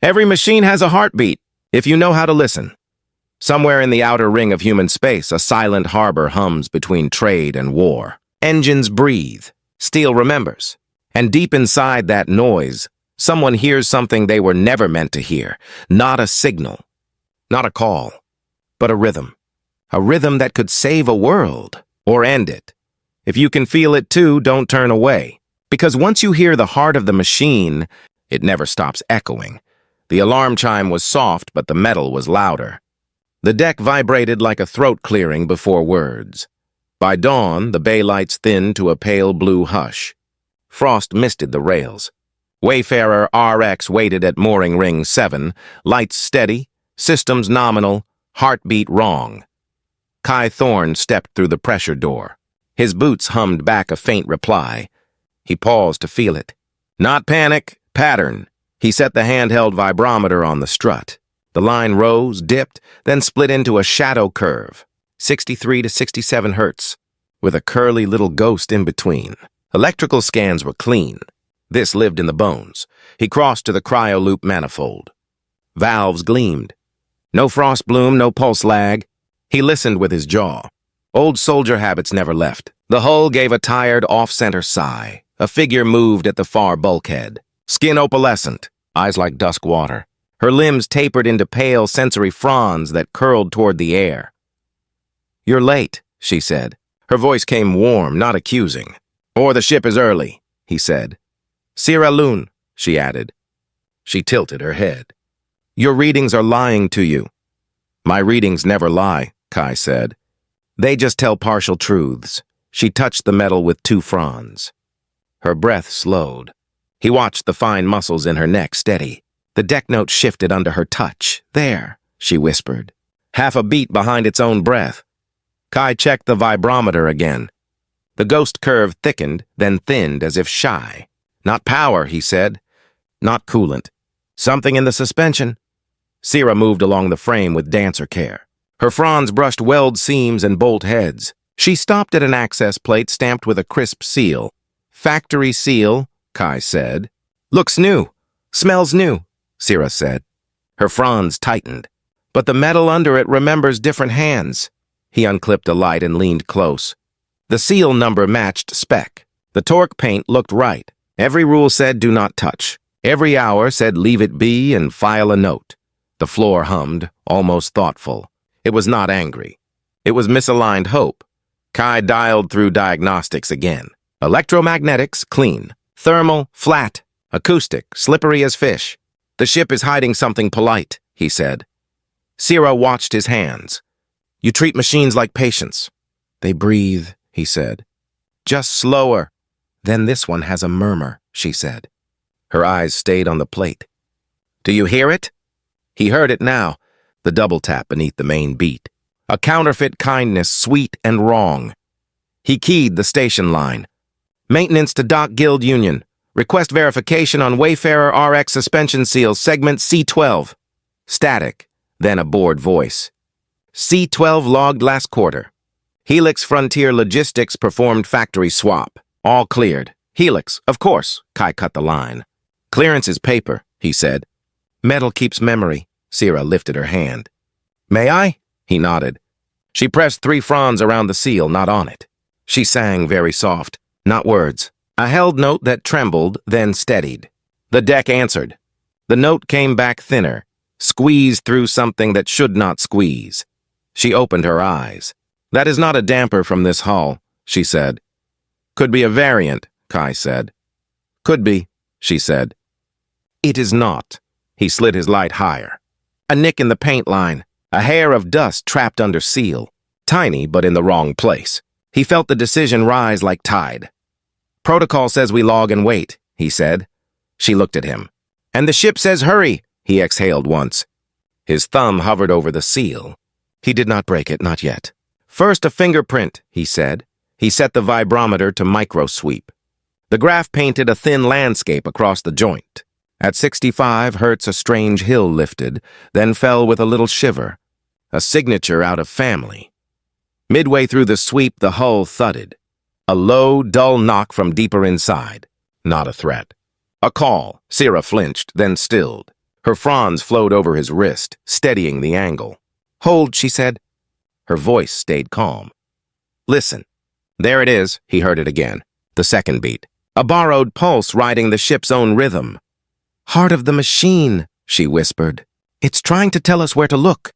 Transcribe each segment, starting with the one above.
Every machine has a heartbeat, if you know how to listen. Somewhere in the outer ring of human space, a silent harbor hums between trade and war. Engines breathe. Steel remembers. And deep inside that noise, someone hears something they were never meant to hear. Not a signal. Not a call. But a rhythm. A rhythm that could save a world. Or end it. If you can feel it too, don't turn away. Because once you hear the heart of the machine, it never stops echoing. The alarm chime was soft, but the metal was louder. The deck vibrated like a throat clearing before words. By dawn, the bay lights thinned to a pale blue hush. Frost misted the rails. Wayfarer RX waited at mooring ring 7, lights steady, systems nominal, heartbeat wrong. Kai Thorne stepped through the pressure door. His boots hummed back a faint reply. He paused to feel it. Not panic, pattern. He set the handheld vibrometer on the strut. The line rose, dipped, then split into a shadow curve, 63 to 67 hertz, with a curly little ghost in between. Electrical scans were clean. This lived in the bones. He crossed to the cryo-loop manifold. Valves gleamed. No frost bloom, no pulse lag. He listened with his jaw. Old soldier habits never left. The hull gave a tired, off-center sigh. A figure moved at the far bulkhead. Skin opalescent, eyes like dusk water. Her limbs tapered into pale sensory fronds that curled toward the air. "You're late," she said. Her voice came warm, not accusing. "Or the ship is early," he said. "Sira Lune," she added. She tilted her head. "Your readings are lying to you." "My readings never lie," Kai said. "They just tell partial truths." She touched the metal with 2 fronds. Her breath slowed. He watched the fine muscles in her neck steady. The deck note shifted under her touch. "There," she whispered. Half a beat behind its own breath. Kai checked the vibrometer again. The ghost curve thickened, then thinned as if shy. "Not power," he said. "Not coolant. Something in the suspension." Sira moved along the frame with dancer care. Her fronds brushed weld seams and bolt heads. She stopped at an access plate stamped with a crisp seal. "Factory seal," Kai said. "Looks new. Smells new," Sira said. Her fronds tightened. "But the metal under it remembers different hands." He unclipped a light and leaned close. The seal number matched spec. The torque paint looked right. Every rule said do not touch. Every hour said leave it be and file a note. The floor hummed, almost thoughtful. It was not angry. It was misaligned hope. Kai dialed through diagnostics again. Electromagnetics, clean. Thermal, flat. Acoustic, slippery as fish. "The ship is hiding something polite," he said. Sira watched his hands. "You treat machines like patients." "They breathe," he said. "Just slower." "Then this one has a murmur," she said. Her eyes stayed on the plate. "Do you hear it?" He heard it now, the double tap beneath the main beat. A counterfeit kindness, sweet and wrong. He keyed the station line. "Maintenance to Dock Guild Union. Request verification on Wayfarer RX suspension seals, segment C12. Static, then a bored voice. C12 logged last quarter. Helix Frontier Logistics performed factory swap. All cleared. Helix, of course," Kai cut the line. "Clearance is paper," he said. "Metal keeps memory." Sira lifted her hand. "May I?" He nodded. She pressed 3 fronds around the seal, not on it. She sang very soft, not words. A held note that trembled, then steadied. The deck answered. The note came back thinner, squeezed through something that should not squeeze. She opened her eyes. "That is not a damper from this hull," she said. "Could be a variant," Kai said. "Could be," she said. "It is not." He slid his light higher. A nick in the paint line, a hair of dust trapped under seal. Tiny, but in the wrong place. He felt the decision rise like tide. "Protocol says we log and wait," he said. She looked at him. "And the ship says hurry," he exhaled once. His thumb hovered over the seal. He did not break it, not yet. "First a fingerprint," he said. He set the vibrometer to micro-sweep. The graph painted a thin landscape across the joint. At 65 hertz, a strange hill lifted, then fell with a little shiver. A signature out of family. Midway through the sweep, the hull thudded. A low, dull knock from deeper inside. Not a threat. A call. Sira flinched, then stilled. Her fronds flowed over his wrist, steadying the angle. "Hold," she said. Her voice stayed calm. "Listen." There it is, he heard it again. The second beat. A borrowed pulse riding the ship's own rhythm. "Heart of the machine," she whispered. "It's trying to tell us where to look."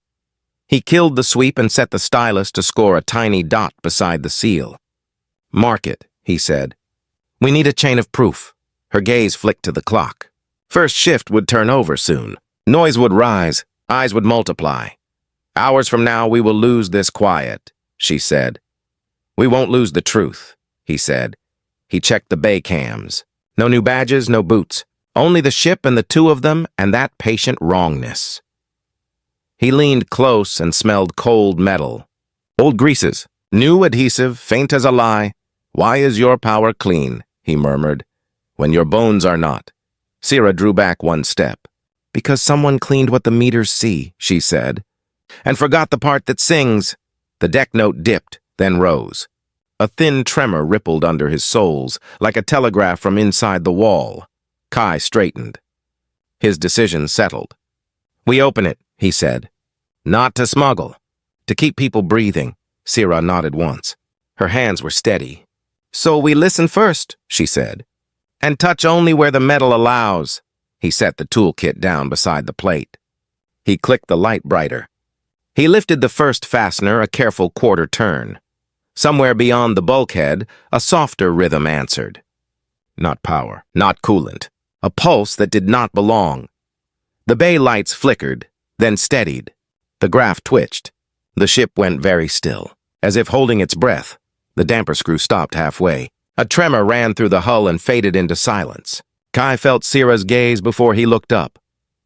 He killed the sweep and set the stylus to score a tiny dot beside the seal. "Mark it," he said. "We need a chain of proof." Her gaze flicked to the clock. First shift would turn over soon. Noise would rise, eyes would multiply. "Hours from now we will lose this quiet," she said. "We won't lose the truth," he said. He checked the bay cams. No new badges, no boots. Only the ship and the two of them and that patient wrongness. He leaned close and smelled cold metal. "Old greases, new adhesive, faint as a lie. Why is your power clean?" he murmured. "When your bones are not." Sira drew back one step. "Because someone cleaned what the meters see," she said. "And forgot the part that sings." The deck note dipped, then rose. A thin tremor rippled under his soles, like a telegraph from inside the wall. Kai straightened. His decision settled. "We open it," he said. "Not to smuggle. To keep people breathing." Sira nodded once. Her hands were steady. "So we listen first," she said. "And touch only where the metal allows." He set the toolkit down beside the plate. He clicked the light brighter. He lifted the first fastener a careful quarter turn. Somewhere beyond the bulkhead, a softer rhythm answered. Not power, not coolant. A pulse that did not belong. The bay lights flickered, then steadied. The graph twitched. The ship went very still, as if holding its breath. The damper screw stopped halfway. A tremor ran through the hull and faded into silence. Kai felt Sira's gaze before he looked up.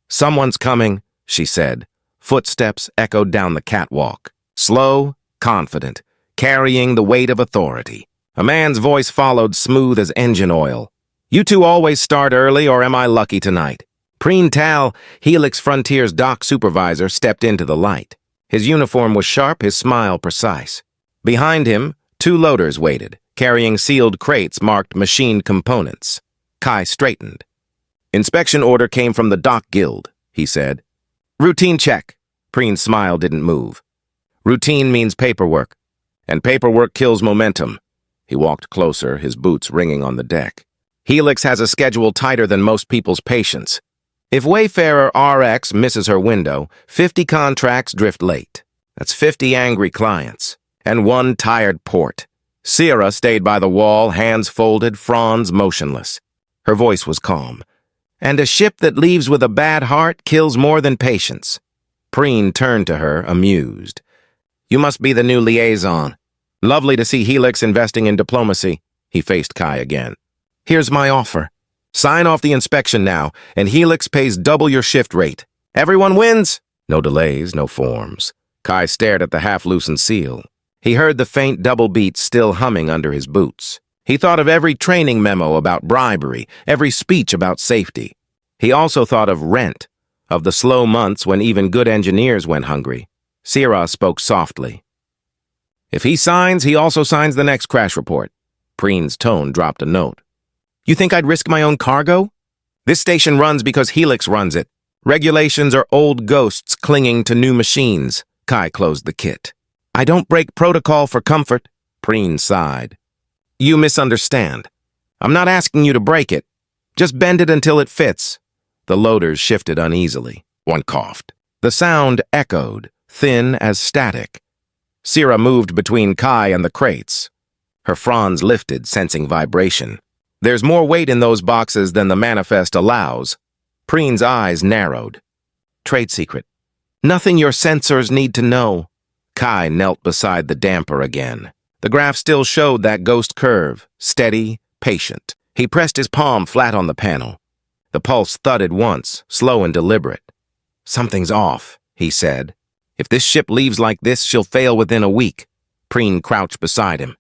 "Someone's coming," she said. Footsteps echoed down the catwalk. Slow, confident, carrying the weight of authority. A man's voice followed, smooth as engine oil. "You two always start early, or am I lucky tonight?" Preen Tal, Helix Frontier's dock supervisor, stepped into the light. His uniform was sharp, his smile precise. Behind him, two loaders waited, carrying sealed crates marked machined components. Kai straightened. "Inspection order came from the dock guild," he said. "Routine check." Preen's smile didn't move. "Routine means paperwork. And paperwork kills momentum." He walked closer, his boots ringing on the deck. "Helix has a schedule tighter than most people's patience. If Wayfarer RX misses her window, 50 contracts drift late. That's 50 angry clients. And one tired port." Sira stayed by the wall, hands folded, fronds motionless. Her voice was calm. "And a ship that leaves with a bad heart kills more than patience." Preen turned to her, amused. "You must be the new liaison. Lovely to see Helix investing in diplomacy." He faced Kai again. "Here's my offer. Sign off the inspection now, and Helix pays double your shift rate. Everyone wins." No delays, no forms. Kai stared at the half-loosened seal. He heard the faint double beat still humming under his boots. He thought of every training memo about bribery, every speech about safety. He also thought of rent, of the slow months when even good engineers went hungry. Sira spoke softly. "If he signs, he also signs the next crash report." Preen's tone dropped a note. "You think I'd risk my own cargo? This station runs because Helix runs it. Regulations are old ghosts clinging to new machines." Kai closed the kit. "I don't break protocol for comfort." Preen sighed. "You misunderstand. I'm not asking you to break it. Just bend it until it fits." The loaders shifted uneasily. One coughed. The sound echoed, thin as static. Sira moved between Kai and the crates. Her fronds lifted, sensing vibration. "There's more weight in those boxes than the manifest allows." Preen's eyes narrowed. "Trade secret. Nothing your sensors need to know." Kai knelt beside the damper again. The graph still showed that ghost curve, steady, patient. He pressed his palm flat on the panel. The pulse thudded once, slow and deliberate. "Something's off," he said. "If this ship leaves like this, she'll fail within a week." Preen crouched beside him.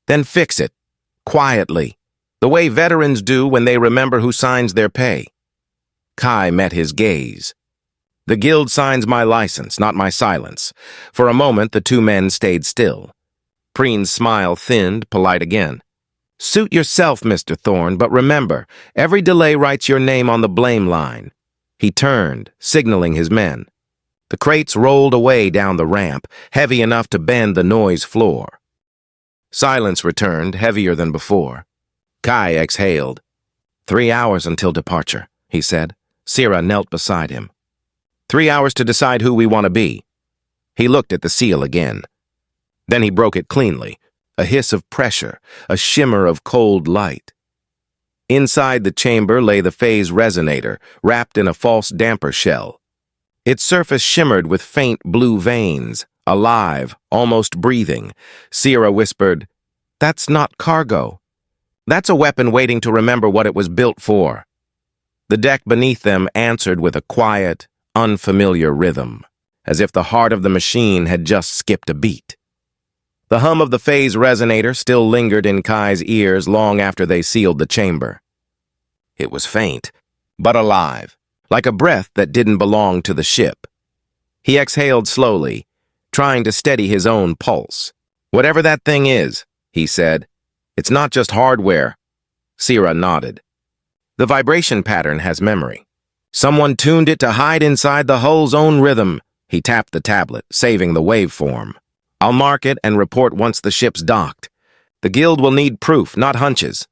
"Then fix it, quietly, the way veterans do when they remember who signs their pay." Kai met his gaze. "The guild signs my license, not my silence." For a moment, the two men stayed still. Preen's smile thinned, polite again. "Suit yourself, Mr. Thorne, but remember, every delay writes your name on the blame line." He turned, signaling his men. The crates rolled away down the ramp, heavy enough to bend the noise floor. Silence returned, heavier than before. Kai exhaled. 3 hours until departure, he said. Sira knelt beside him. 3 hours to decide who we want to be. He looked at the seal again. Then he broke it cleanly, a hiss of pressure, a shimmer of cold light. Inside the chamber lay the phase resonator, wrapped in a false damper shell. Its surface shimmered with faint blue veins, alive, almost breathing. Sira whispered, "That's not cargo. That's a weapon waiting to remember what it was built for." The deck beneath them answered with a quiet, unfamiliar rhythm, as if the heart of the machine had just skipped a beat. The hum of the phase resonator still lingered in Kai's ears long after they sealed the chamber. It was faint, but alive, like a breath that didn't belong to the ship. He exhaled slowly, trying to steady his own pulse. "Whatever that thing is," he said, "it's not just hardware." Sira nodded. "The vibration pattern has memory. Someone tuned it to hide inside the hull's own rhythm." He tapped the tablet, saving the waveform. "I'll mark it and report once the ship's docked. The Guild will need proof, not hunches."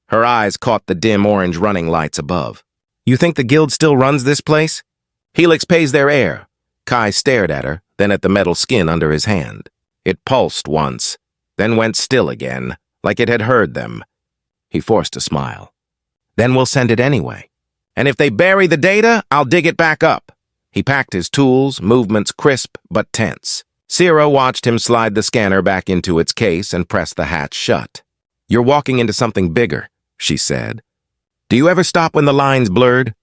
Her eyes caught the dim orange running lights above. "You think the Guild still runs this place?" "Helix pays their air." Kai stared at her, then at the metal skin under his hand. It pulsed once, then went still again, like it had heard them. He forced a smile. "Then we'll send it anyway. And if they bury the data, I'll dig it back up." He packed his tools, movements crisp but tense. Sira watched him slide the scanner back into its case and press the hatch shut. "You're walking into something bigger," she said. "Do you ever stop when the line's blurred?"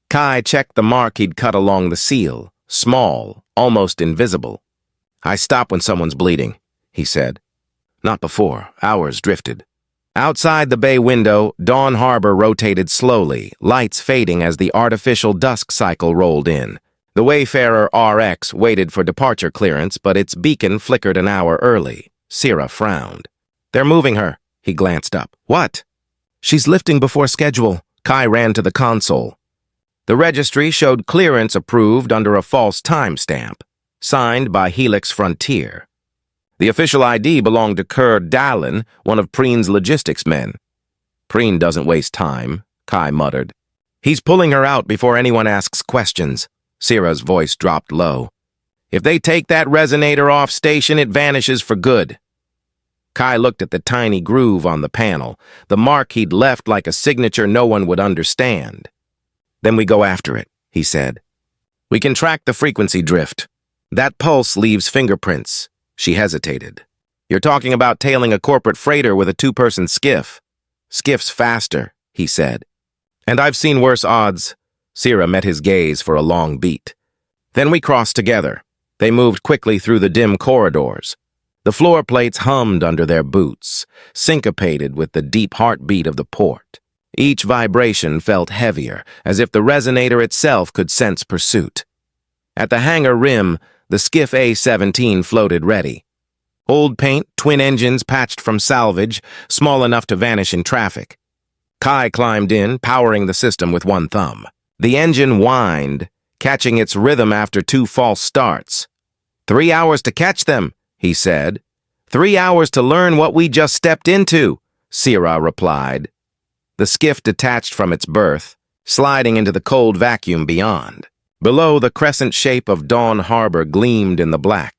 Kai checked the mark he'd cut along the seal, small, almost invisible. "I stop when someone's bleeding," he said. "Not before. Hours drifted." Outside the bay window, Dawn Harbor rotated slowly, lights fading as the artificial dusk cycle rolled in. The Wayfarer RX waited for departure clearance, but its beacon flickered an hour early. Sira frowned. "They're moving her." He glanced up. "What?" "She's lifting before schedule." Kai ran to the console. The registry showed clearance approved under a false timestamp, signed by Helix Frontier. The official ID belonged to Kerr Dallin, one of Preen's logistics men. "Preen doesn't waste time," Kai muttered. "He's pulling her out before anyone asks questions." Sira's voice dropped low. "If they take that resonator off station, it vanishes for good." Kai looked at the tiny groove on the panel, the mark he'd left like a signature no one would understand. "Then we go after it," he said. "We can track the frequency drift. That pulse leaves fingerprints." She hesitated. "You're talking about tailing a corporate freighter with a two-person skiff." "Skiff's faster," he said. "And I've seen worse odds." Sira met his gaze for a long beat. "Then we crossed together." They moved quickly through the dim corridors. The floor plates hummed under their boots, syncopated with the deep heartbeat of the port. Each vibration felt heavier, as if the resonator itself could sense pursuit. At the hangar rim, the skiff A-17 floated ready. Old paint, twin engines patched from salvage, small enough to vanish in traffic. Kai climbed in, powering the system with one thumb. The engine whined, catching its rhythm after 2 false starts. 3 hours to catch them, he said. 3 hours to learn what we just stepped into, Sira replied. The skiff detached from its berth, sliding into the cold vacuum beyond. Below, the crescent shape of Dawn Harbor gleamed in the black,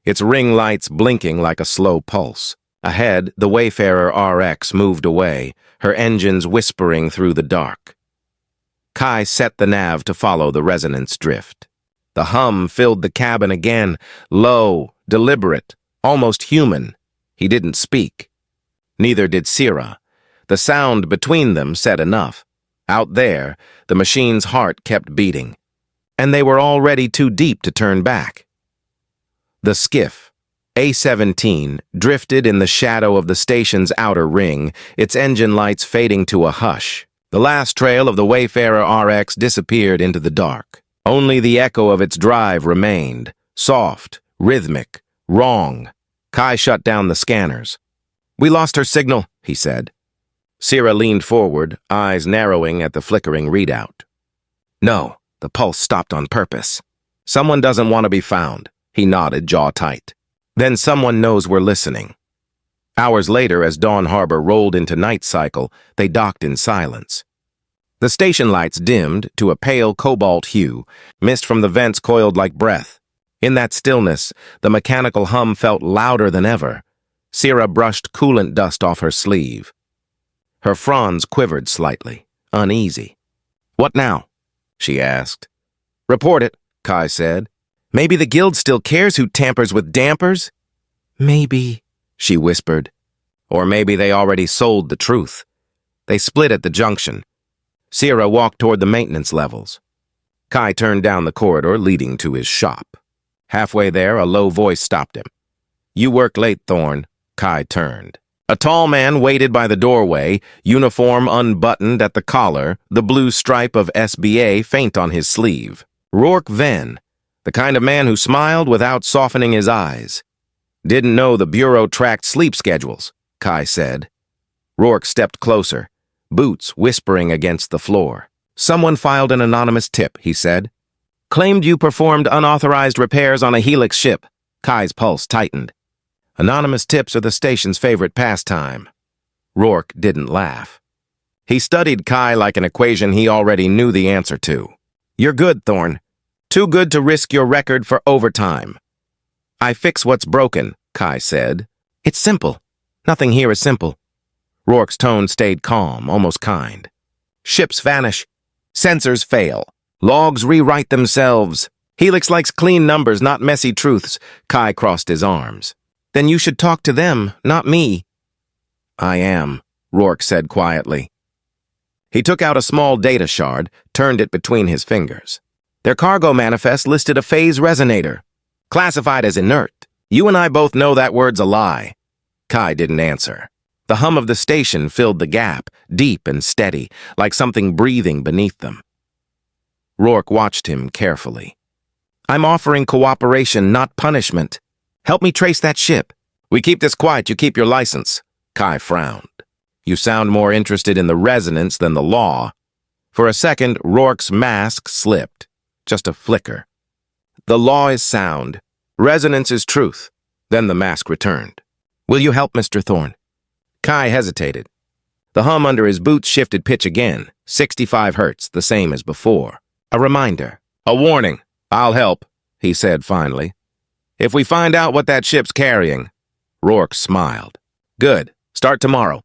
its ring lights blinking like a slow pulse. Ahead, the Wayfarer RX moved away, her engines whispering through the dark. Kai set the nav to follow the resonance drift. The hum filled the cabin again, low, deliberate, almost human. He didn't speak. Neither did Sira. The sound between them said enough. Out there, the machine's heart kept beating, and they were already too deep to turn back. The skiff, A-17, drifted in the shadow of the station's outer ring, its engine lights fading to a hush. The last trail of the Wayfarer RX disappeared into the dark. Only the echo of its drive remained, soft, rhythmic, wrong. Kai shut down the scanners. "We lost her signal," he said. Sira leaned forward, eyes narrowing at the flickering readout. No, the pulse stopped on purpose. Someone doesn't want to be found. He nodded, jaw tight. Then someone knows we're listening. Hours later, as Dawn Harbor rolled into night cycle, they docked in silence. The station lights dimmed to a pale cobalt hue, mist from the vents coiled like breath. In that stillness, the mechanical hum felt louder than ever. Sira brushed coolant dust off her sleeve. Her fronds quivered slightly, uneasy. "What now?" she asked. "Report it," Kai said. "Maybe the guild still cares who tampers with dampers?" "Maybe," she whispered. Or maybe they already sold the truth. They split at the junction. Sira walked toward the maintenance levels. Kai turned down the corridor leading to his shop. Halfway there, a low voice stopped him. "You work late, Thorne." Kai turned. A tall man waited by the doorway, uniform unbuttoned at the collar, the blue stripe of SBA faint on his sleeve. Rourke Venn, the kind of man who smiled without softening his eyes. "Didn't know the Bureau tracked sleep schedules," Kai said. Rourke stepped closer, boots whispering against the floor. "Someone filed an anonymous tip," he said. "Claimed you performed unauthorized repairs on a Helix ship." Kai's pulse tightened. Anonymous tips are the station's favorite pastime. Rourke didn't laugh. He studied Kai like an equation he already knew the answer to. "You're good, Thorne. Too good to risk your record for overtime." "I fix what's broken," Kai said. "It's simple. Nothing here is simple." Rourke's tone stayed calm, almost kind. "Ships vanish. Sensors fail. Logs rewrite themselves. Helix likes clean numbers, not messy truths." Kai crossed his arms. "Then you should talk to them, not me." "I am," Rourke said quietly. He took out a small data shard, turned it between his fingers. "Their cargo manifest listed a phase resonator, classified as inert. You and I both know that word's a lie." Kai didn't answer. The hum of the station filled the gap, deep and steady, like something breathing beneath them. Rourke watched him carefully. "I'm offering cooperation, not punishment. Help me trace that ship." "We keep this quiet, you keep your license." Kai frowned. "You sound more interested in the resonance than the law." For a second, Rourke's mask slipped. Just a flicker. "The law is sound. Resonance is truth." Then the mask returned. "Will you help, Mr. Thorne?" Kai hesitated. The hum under his boots shifted pitch again, 65 hertz, the same as before. A reminder. "A warning. I'll help," he said finally. "If we find out what that ship's carrying." Rourke smiled. "Good. Start tomorrow."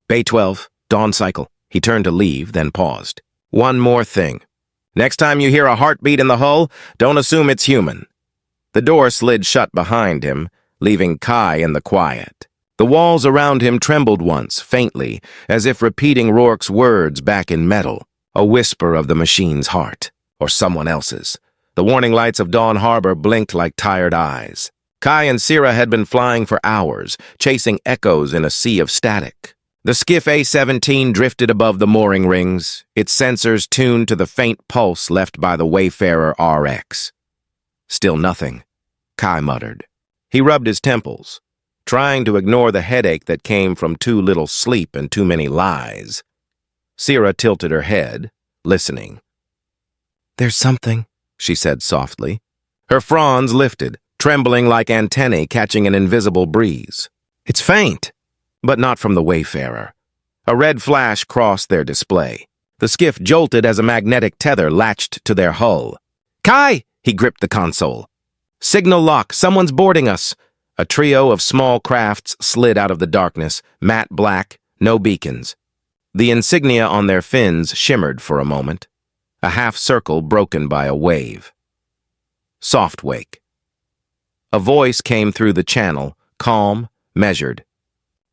Bay 12, dawn cycle. He turned to leave, then paused. "One more thing. Next time you hear a heartbeat in the hull, don't assume it's human." The door slid shut behind him, leaving Kai in the quiet. The walls around him trembled once, faintly, as if repeating Rourke's words back in metal, a whisper of the machine's heart, or someone else's. The warning lights of Dawn Harbor blinked like tired eyes. Kai and Sira had been flying for hours, chasing echoes in a sea of static. The skiff A-17 drifted above the mooring rings, its sensors tuned to the faint pulse left by the Wayfarer RX. "Still nothing," Kai muttered. He rubbed his temples, trying to ignore the headache that came from too little sleep and too many lies. Sira tilted her head, listening. "There's something," she said softly. Her fronds lifted, trembling like antennae catching an invisible breeze. "It's faint," but not from the Wayfarer. A red flash crossed their display. The skiff jolted as a magnetic tether latched to their hull. "Kai!" He gripped the console. "Signal lock, someone's boarding us." A trio of small crafts slid out of the darkness, matte black, no beacons. The insignia on their fins shimmered for a moment, a half circle broken by a wave. Soft wake. A voice came through the channel, calm, measured.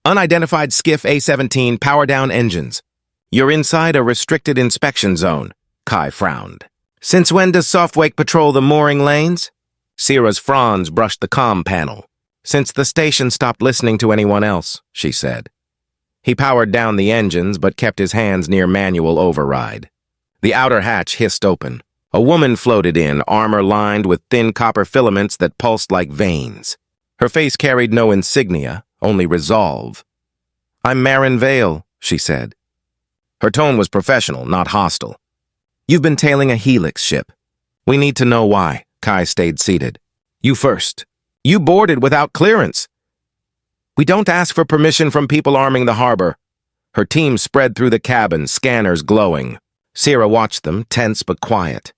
"Unidentified skiff A-17, power down engines. You're inside a restricted inspection zone." Kai frowned. "Since when does Softwake patrol the mooring lanes?" Sira's fronds brushed the comm panel. "Since the station stopped listening to anyone else," she said. He powered down the engines but kept his hands near manual override. The outer hatch hissed open. A woman floated in, armor lined with thin copper filaments that pulsed like veins. Her face carried no insignia, only resolve. "I'm Marin Vale," she said. Her tone was professional, not hostile. You've been tailing a Helix ship. We need to know why. Kai stayed seated. You first. You boarded without clearance. We don't ask for permission from people arming the harbor. Her team spread through the cabin, scanners glowing. Sira watched them, tense but quiet.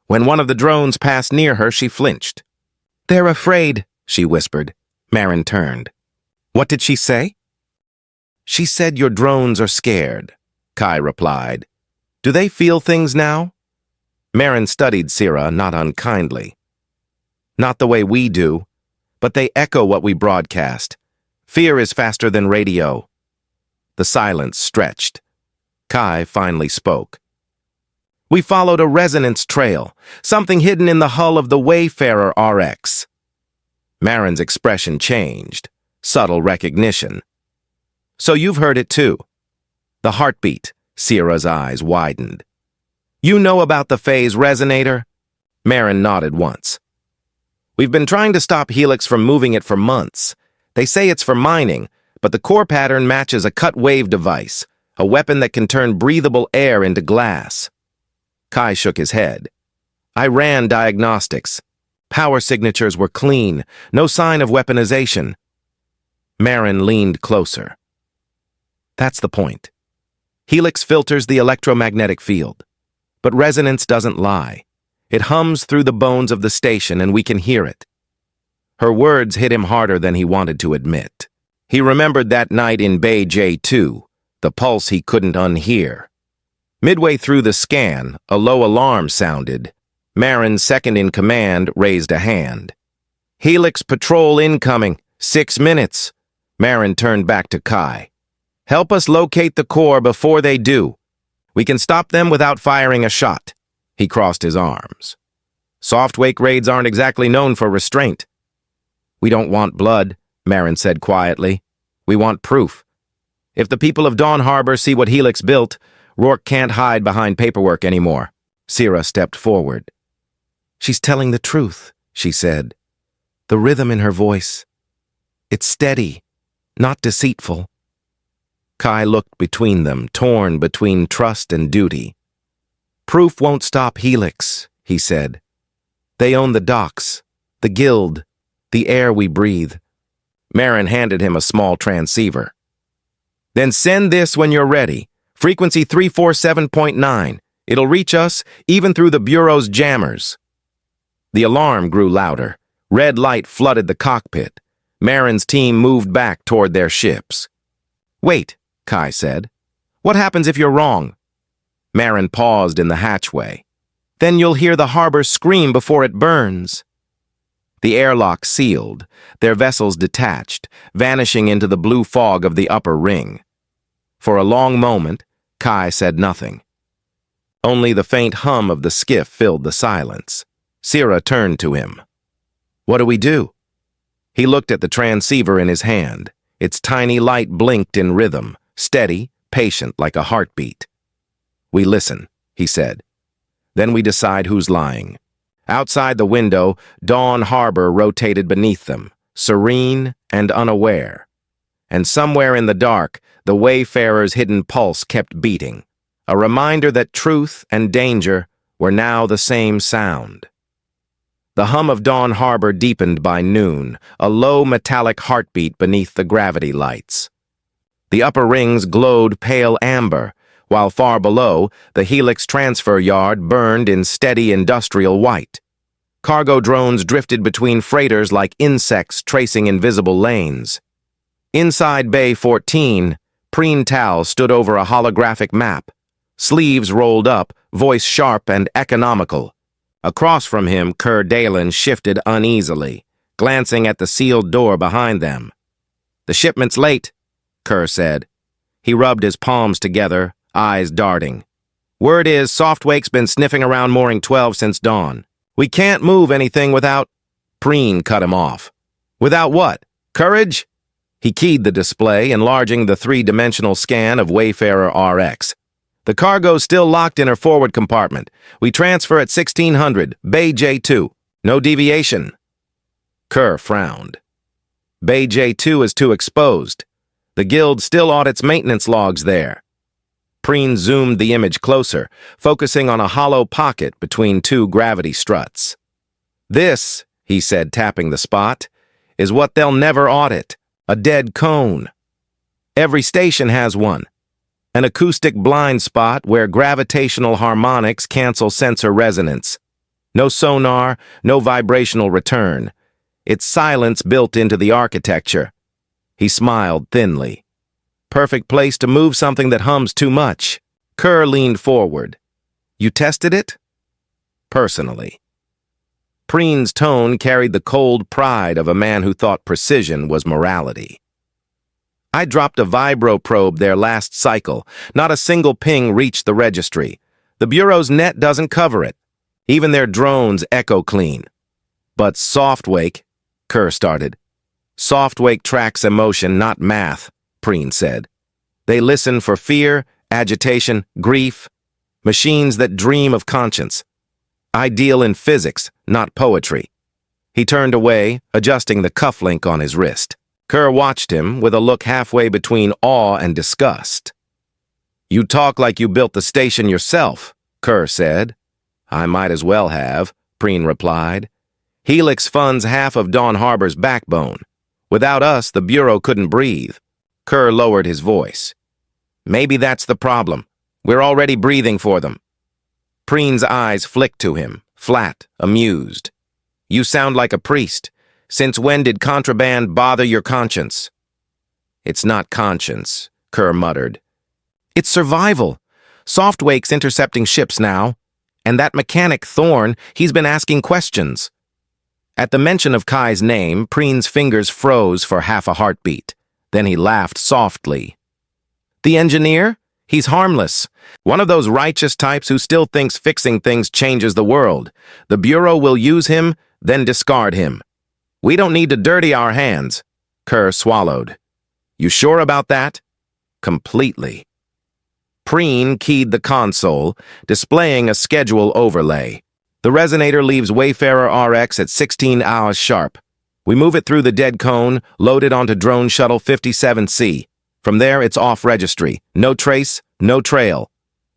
When one of the drones passed near her, she flinched. They're afraid, she whispered. Marin turned. What did she say? She said your drones are scared, Kai replied. Do they feel things now? Marin studied Sira, not unkindly. Not the way we do, but they echo what we broadcast. Fear is faster than radio. The silence stretched. Kai finally spoke. We followed a resonance trail, something hidden in the hull of the Wayfarer RX. Marin's expression changed, subtle recognition. So you've heard it too. The heartbeat, Sira's eyes widened. You know about the phase resonator? Marin nodded once. We've been trying to stop Helix from moving it for months. They say it's for mining, but the core pattern matches a cut-wave device, a weapon that can turn breathable air into glass. Kai shook his head. I ran diagnostics. Power signatures were clean, no sign of weaponization. Marin leaned closer. That's the point. Helix filters the electromagnetic field. But resonance doesn't lie. It hums through the bones of the station and we can hear it. Her words hit him harder than he wanted to admit. He remembered that night in Bay J2, the pulse he couldn't unhear. Midway through the scan, a low alarm sounded. Marin's second-in-command raised a hand. Helix patrol incoming, 6 minutes. Marin turned back to Kai. Help us locate the core before they do. We can stop them without firing a shot. He crossed his arms. Soft-wake raids aren't exactly known for restraint. We don't want blood, Marin said quietly. We want proof. If the people of Dawn Harbor see what Helix built, Rourke can't hide behind paperwork anymore. Sira stepped forward. She's telling the truth, she said. The rhythm in her voice. It's steady, not deceitful. Kai looked between them, torn between trust and duty. Proof won't stop Helix, he said. They own the docks, the guild, the air we breathe. Marin handed him a small transceiver. Then send this when you're ready. Frequency 347.9. It'll reach us even through the Bureau's jammers. The alarm grew louder. Red light flooded the cockpit. Marin's team moved back toward their ships. Wait, Kai said. What happens if you're wrong? Marin paused in the hatchway. Then you'll hear the harbor scream before it burns. The airlock sealed, their vessels detached, vanishing into the blue fog of the upper ring. For a long moment, Kai said nothing. Only the faint hum of the skiff filled the silence. Sira turned to him. What do we do? He looked at the transceiver in his hand. Its tiny light blinked in rhythm, steady, patient like a heartbeat. We listen, he said. Then we decide who's lying. Outside the window, Dawn Harbor rotated beneath them, serene and unaware. And somewhere in the dark, the Wayfarer's hidden pulse kept beating, a reminder that truth and danger were now the same sound. The hum of Dawn Harbor deepened by noon, a low metallic heartbeat beneath the gravity lights. The upper rings glowed pale amber, while far below, the Helix transfer yard burned in steady industrial white. Cargo drones drifted between freighters like insects tracing invisible lanes. Inside Bay 14, Preen Tal stood over a holographic map, sleeves rolled up, voice sharp and economical. Across from him, Kerr Dalen shifted uneasily, glancing at the sealed door behind them. The shipment's late, Kerr said. He rubbed his palms together, eyes darting. Word is Softwake's been sniffing around Mooring 12 since dawn. We can't move anything without... Preen cut him off. Without what? Courage? He keyed the display, enlarging the three-dimensional scan of Wayfarer RX. The cargo's still locked in her forward compartment. We transfer at 1600, Bay J2. No deviation. Kerr frowned. Bay J2 is too exposed. The Guild still audits maintenance logs there. Preen zoomed the image closer, focusing on a hollow pocket between two gravity struts. "This," he said, tapping the spot, "is what they'll never audit, a dead cone. Every station has one. An acoustic blind spot where gravitational harmonics cancel sensor resonance. No sonar, no vibrational return. It's silence built into the architecture." He smiled thinly. "Perfect place to move something that hums too much." Kerr leaned forward. "You tested it?" "Personally." Preen's tone carried the cold pride of a man who thought precision was morality. "I dropped a vibro probe there last cycle. Not a single ping reached the registry. The Bureau's net doesn't cover it. Even their drones echo clean." "But Softwake," Kerr started. "Softwake tracks emotion, not math," Preen said. "They listen for fear, agitation, grief. Machines that dream of conscience. I deal in physics, not poetry." He turned away, adjusting the cufflink on his wrist. Kerr watched him with a look halfway between awe and disgust. "You talk like you built the station yourself," Kerr said. "I might as well have," Preen replied. "Helix funds half of Dawn Harbor's backbone. Without us, the Bureau couldn't breathe." Kerr lowered his voice. "Maybe that's the problem. We're already breathing for them." Preen's eyes flicked to him, flat, amused. "You sound like a priest. Since when did contraband bother your conscience?" "It's not conscience," Kerr muttered. "It's survival. Softwake's intercepting ships now. And that mechanic Thorne, he's been asking questions." At the mention of Kai's name, Preen's fingers froze for half a heartbeat. Then he laughed softly. "The engineer? He's harmless. One of those righteous types who still thinks fixing things changes the world. The Bureau will use him, then discard him. We don't need to dirty our hands." Kerr swallowed. "You sure about that?" "Completely." Preen keyed the console, displaying a schedule overlay. "The resonator leaves Wayfarer RX at 16 hours sharp. We move it through the dead cone, load it onto Drone Shuttle 57C. From there, it's off registry. No trace, no trail."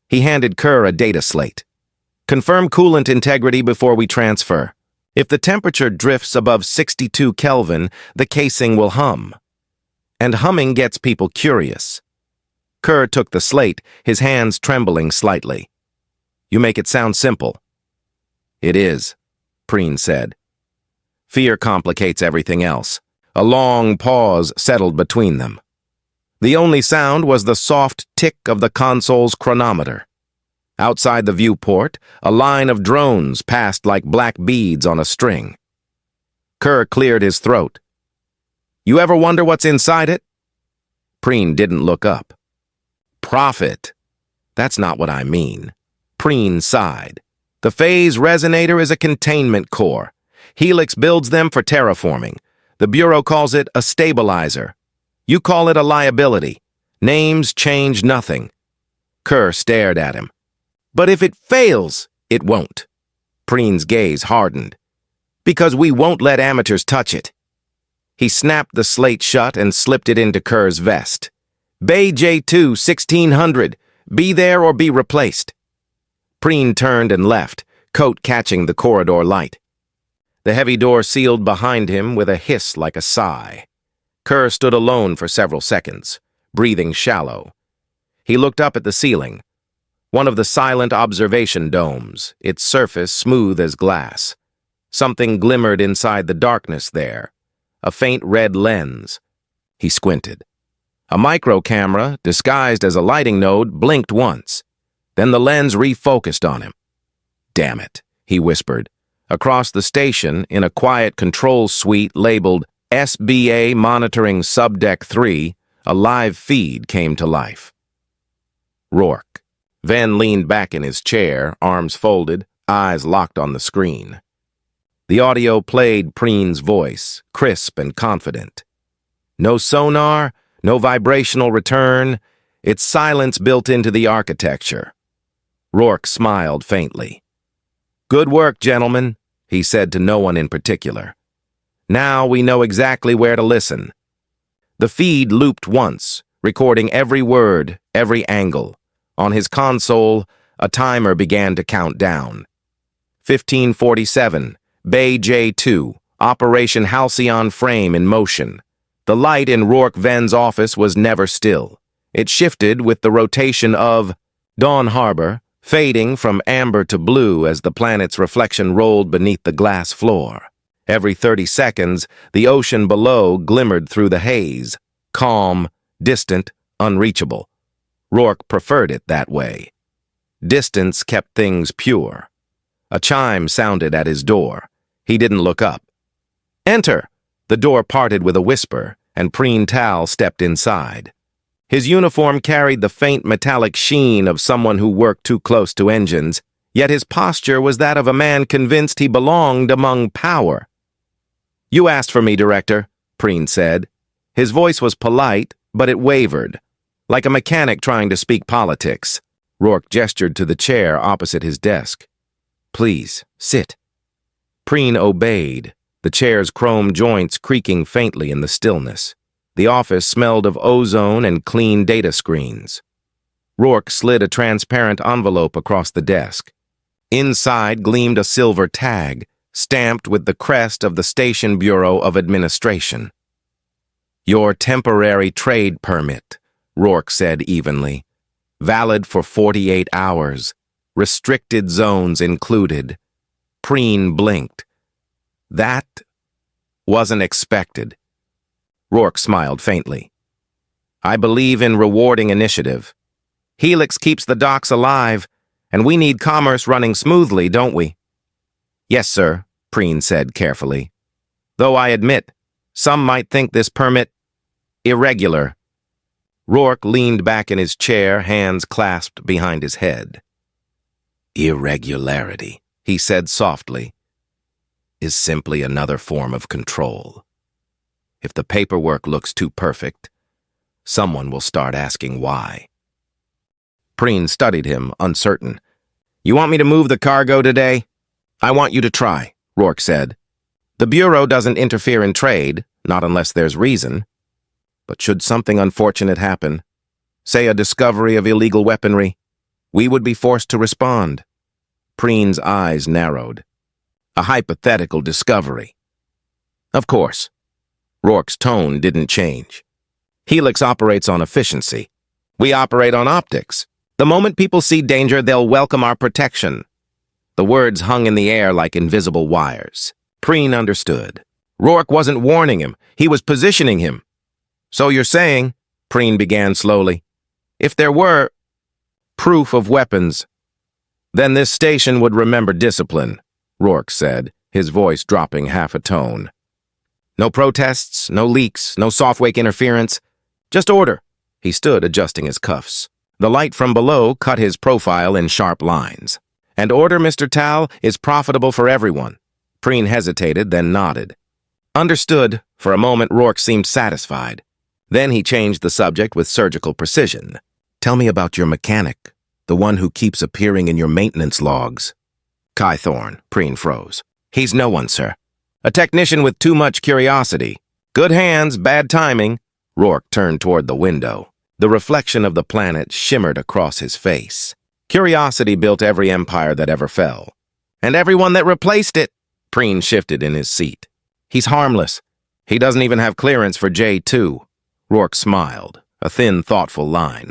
He handed Kerr a data slate. "Confirm coolant integrity before we transfer. If the temperature drifts above 62 Kelvin, the casing will hum. And humming gets people curious." Kerr took the slate, his hands trembling slightly. "You make it sound simple." "It is," Preen said. "Fear complicates everything else." A long pause settled between them. The only sound was the soft tick of the console's chronometer. Outside the viewport, a line of drones passed like black beads on a string. Kerr cleared his throat. "You ever wonder what's inside it?" Preen didn't look up. "Profit. That's not what I mean." Preen sighed. "The phase resonator is a containment core. Helix builds them for terraforming. The Bureau calls it a stabilizer. You call it a liability. Names change nothing." Kerr stared at him. "But if it fails, it won't." Preen's gaze hardened. "Because we won't let amateurs touch it." He snapped the slate shut and slipped it into Kerr's vest. "Bay J2, 1600. Be there or be replaced." Preen turned and left, coat catching the corridor light. The heavy door sealed behind him with a hiss like a sigh. Kerr stood alone for several seconds, breathing shallow. He looked up at the ceiling. One of the silent observation domes, its surface smooth as glass. Something glimmered inside the darkness there, a faint red lens. He squinted. A micro camera, disguised as a lighting node, blinked once. Then the lens refocused on him. "Damn it," he whispered. Across the station, in a quiet control suite labeled SBA Monitoring Subdeck 3, a live feed came to life. Rourke. Van leaned back in his chair, arms folded, eyes locked on the screen. The audio played Preen's voice, crisp and confident. "No sonar, no vibrational return. It's silence built into the architecture." Rourke smiled faintly. "Good work, gentlemen," he said to no one in particular. "Now we know exactly where to listen." The feed looped once, recording every word, every angle. On his console, a timer began to count down. 1547, Bay J2, Operation Halcyon Frame in motion. The light in Rourke Venn's office was never still. It shifted with the rotation of Dawn Harbor, fading from amber to blue as the planet's reflection rolled beneath the glass floor. Every 30 seconds, the ocean below glimmered through the haze, calm, distant, unreachable. Rourke preferred it that way. Distance kept things pure. A chime sounded at his door. He didn't look up. "Enter!" The door parted with a whisper, and Preen Tal stepped inside. His uniform carried the faint metallic sheen of someone who worked too close to engines, yet his posture was that of a man convinced he belonged among power. "You asked for me, Director," Preen said. His voice was polite, but it wavered, like a mechanic trying to speak politics. Rourke gestured to the chair opposite his desk. "Please, sit." Preen obeyed, the chair's chrome joints creaking faintly in the stillness. The office smelled of ozone and clean data screens. Rourke slid a transparent envelope across the desk. Inside gleamed a silver tag, stamped with the crest of the Station Bureau of Administration. "Your temporary trade permit," Rourke said evenly. "Valid for 48 hours. Restricted zones included." Preen blinked. "That wasn't expected." Rourke smiled faintly. "I believe in rewarding initiative. Helix keeps the docks alive, and we need commerce running smoothly, don't we?" "Yes, sir," Preen said carefully. "Though I admit, some might think this permit irregular." Rourke leaned back in his chair, hands clasped behind his head. "Irregularity," he said softly, "is simply another form of control. If the paperwork looks too perfect, someone will start asking why." Preen studied him, uncertain. "You want me to move the cargo today?" "I want you to try," Rourke said. "The Bureau doesn't interfere in trade, not unless there's reason. But should something unfortunate happen, say a discovery of illegal weaponry, we would be forced to respond." Preen's eyes narrowed. "A hypothetical discovery." "Of course." Rourke's tone didn't change. "Helix operates on efficiency. We operate on optics. The moment people see danger, they'll welcome our protection." The words hung in the air like invisible wires. Preen understood. Rourke wasn't warning him, he was positioning him. "So you're saying," Preen began slowly, "if there were proof of weapons, then this station would remember discipline," Rourke said, his voice dropping half a tone. "No protests, no leaks, no software interference. Just order." He stood adjusting his cuffs. The light from below cut his profile in sharp lines. "And order, Mr. Tal, is profitable for everyone." Preen hesitated, then nodded. "Understood." For a moment, Rourke seemed satisfied. Then he changed the subject with surgical precision. "Tell me about your mechanic, the one who keeps appearing in your maintenance logs." "Kai Thorne," Preen froze. "He's no one, sir. A technician with too much curiosity. Good hands, bad timing." Rourke turned toward the window. The reflection of the planet shimmered across his face. "Curiosity built every empire that ever fell. And everyone that replaced it." Preen shifted in his seat. "He's harmless. He doesn't even have clearance for J2. Rourke smiled, a thin, thoughtful line.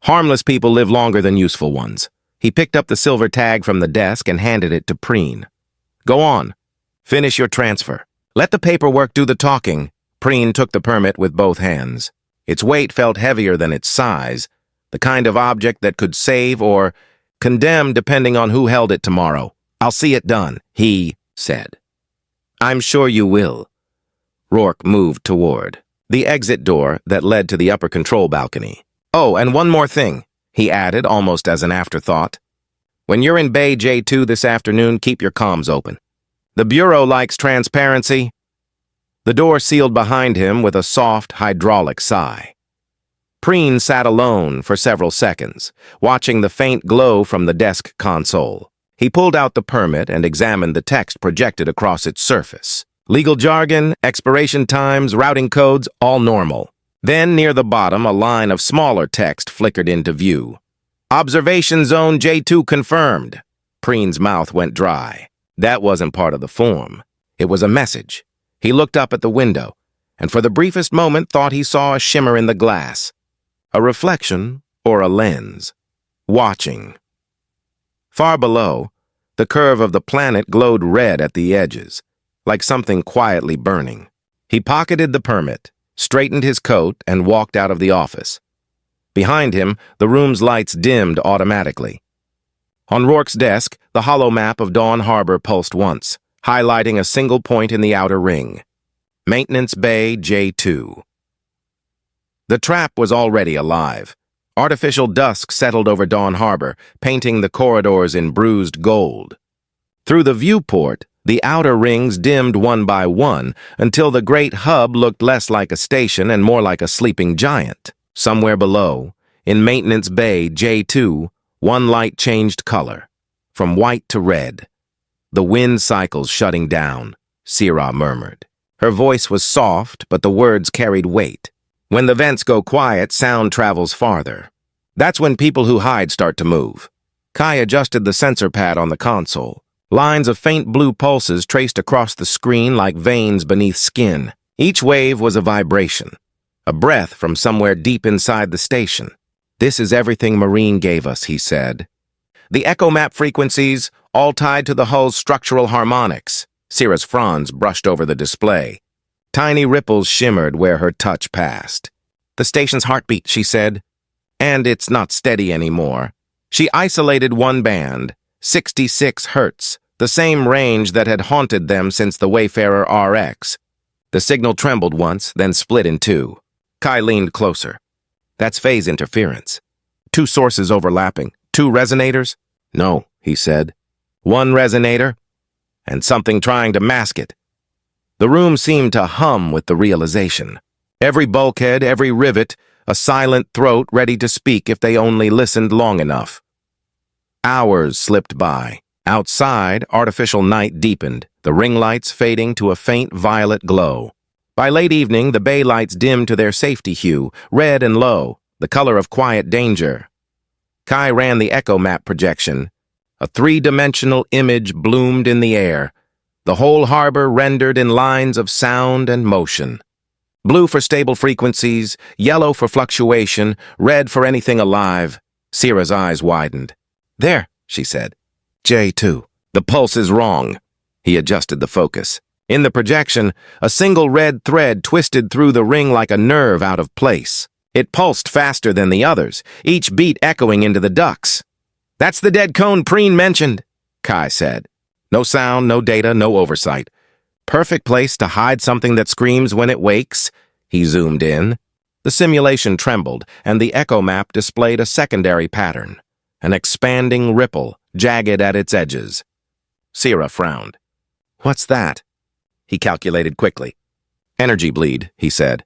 "Harmless people live longer than useful ones." He picked up the silver tag from the desk and handed it to Preen. "Go on. Finish your transfer. Let the paperwork do the talking." Preen took the permit with both hands. Its weight felt heavier than its size, the kind of object that could save or condemn depending on who held it tomorrow. "I'll see it done," he said. "I'm sure you will." Rourke moved toward the exit door that led to the upper control balcony. "Oh, and one more thing," he added almost as an afterthought. "When you're in Bay J2 this afternoon, keep your comms open. The Bureau likes transparency." The door sealed behind him with a soft, hydraulic sigh. Preen sat alone for several seconds, watching the faint glow from the desk console. He pulled out the permit and examined the text projected across its surface. Legal jargon, expiration times, routing codes, all normal. Then, near the bottom, a line of smaller text flickered into view. Observation Zone J2 confirmed. Preen's mouth went dry. That wasn't part of the form. It was a message. He looked up at the window, and for the briefest moment thought he saw a shimmer in the glass. A reflection or a lens. Watching. Far below, the curve of the planet glowed red at the edges, like something quietly burning. He pocketed the permit, straightened his coat, and walked out of the office. Behind him, the room's lights dimmed automatically. On Rourke's desk, the hollow map of Dawn Harbor pulsed once, highlighting a single point in the outer ring. Maintenance Bay J2. The trap was already alive. Artificial dusk settled over Dawn Harbor, painting the corridors in bruised gold. Through the viewport, the outer rings dimmed one by one until the great hub looked less like a station and more like a sleeping giant. Somewhere below, in Maintenance Bay J2, one light changed color, from white to red. The wind cycles shutting down, Sira murmured. Her voice was soft, but the words carried weight. When the vents go quiet, sound travels farther. That's when people who hide start to move. Kai adjusted the sensor pad on the console. Lines of faint blue pulses traced across the screen like veins beneath skin. Each wave was a vibration, a breath from somewhere deep inside the station. "This is everything Marine gave us," he said. "The echo map frequencies, all tied to the hull's structural harmonics." Sira's fronds brushed over the display. Tiny ripples shimmered where her touch passed. "The station's heartbeat," she said. "And it's not steady anymore." She isolated one band, 66 hertz, the same range that had haunted them since the Wayfarer RX. The signal trembled once, then split in two. Kai leaned closer. "That's phase interference. Two sources overlapping. Two resonators?" "No," he said. "One resonator, and something trying to mask it." The room seemed to hum with the realization. Every bulkhead, every rivet, a silent throat ready to speak if they only listened long enough. Hours slipped by. Outside, artificial night deepened, the ring lights fading to a faint violet glow. By late evening, the bay lights dimmed to their safety hue, red and low, the color of quiet danger. Kai ran the echo map projection. A three-dimensional image bloomed in the air, the whole harbor rendered in lines of sound and motion. Blue for stable frequencies, yellow for fluctuation, red for anything alive. Sira's eyes widened. "There," she said. "J2. The pulse is wrong." He adjusted the focus. In the projection, a single red thread twisted through the ring like a nerve out of place. It pulsed faster than the others, each beat echoing into the ducts. "That's the dead cone Preen mentioned," Kai said. "No sound, no data, no oversight. Perfect place to hide something that screams when it wakes." He zoomed in. The simulation trembled, and the echo map displayed a secondary pattern, an expanding ripple, jagged at its edges. Sira frowned. "What's that?" He calculated quickly. "Energy bleed," he said.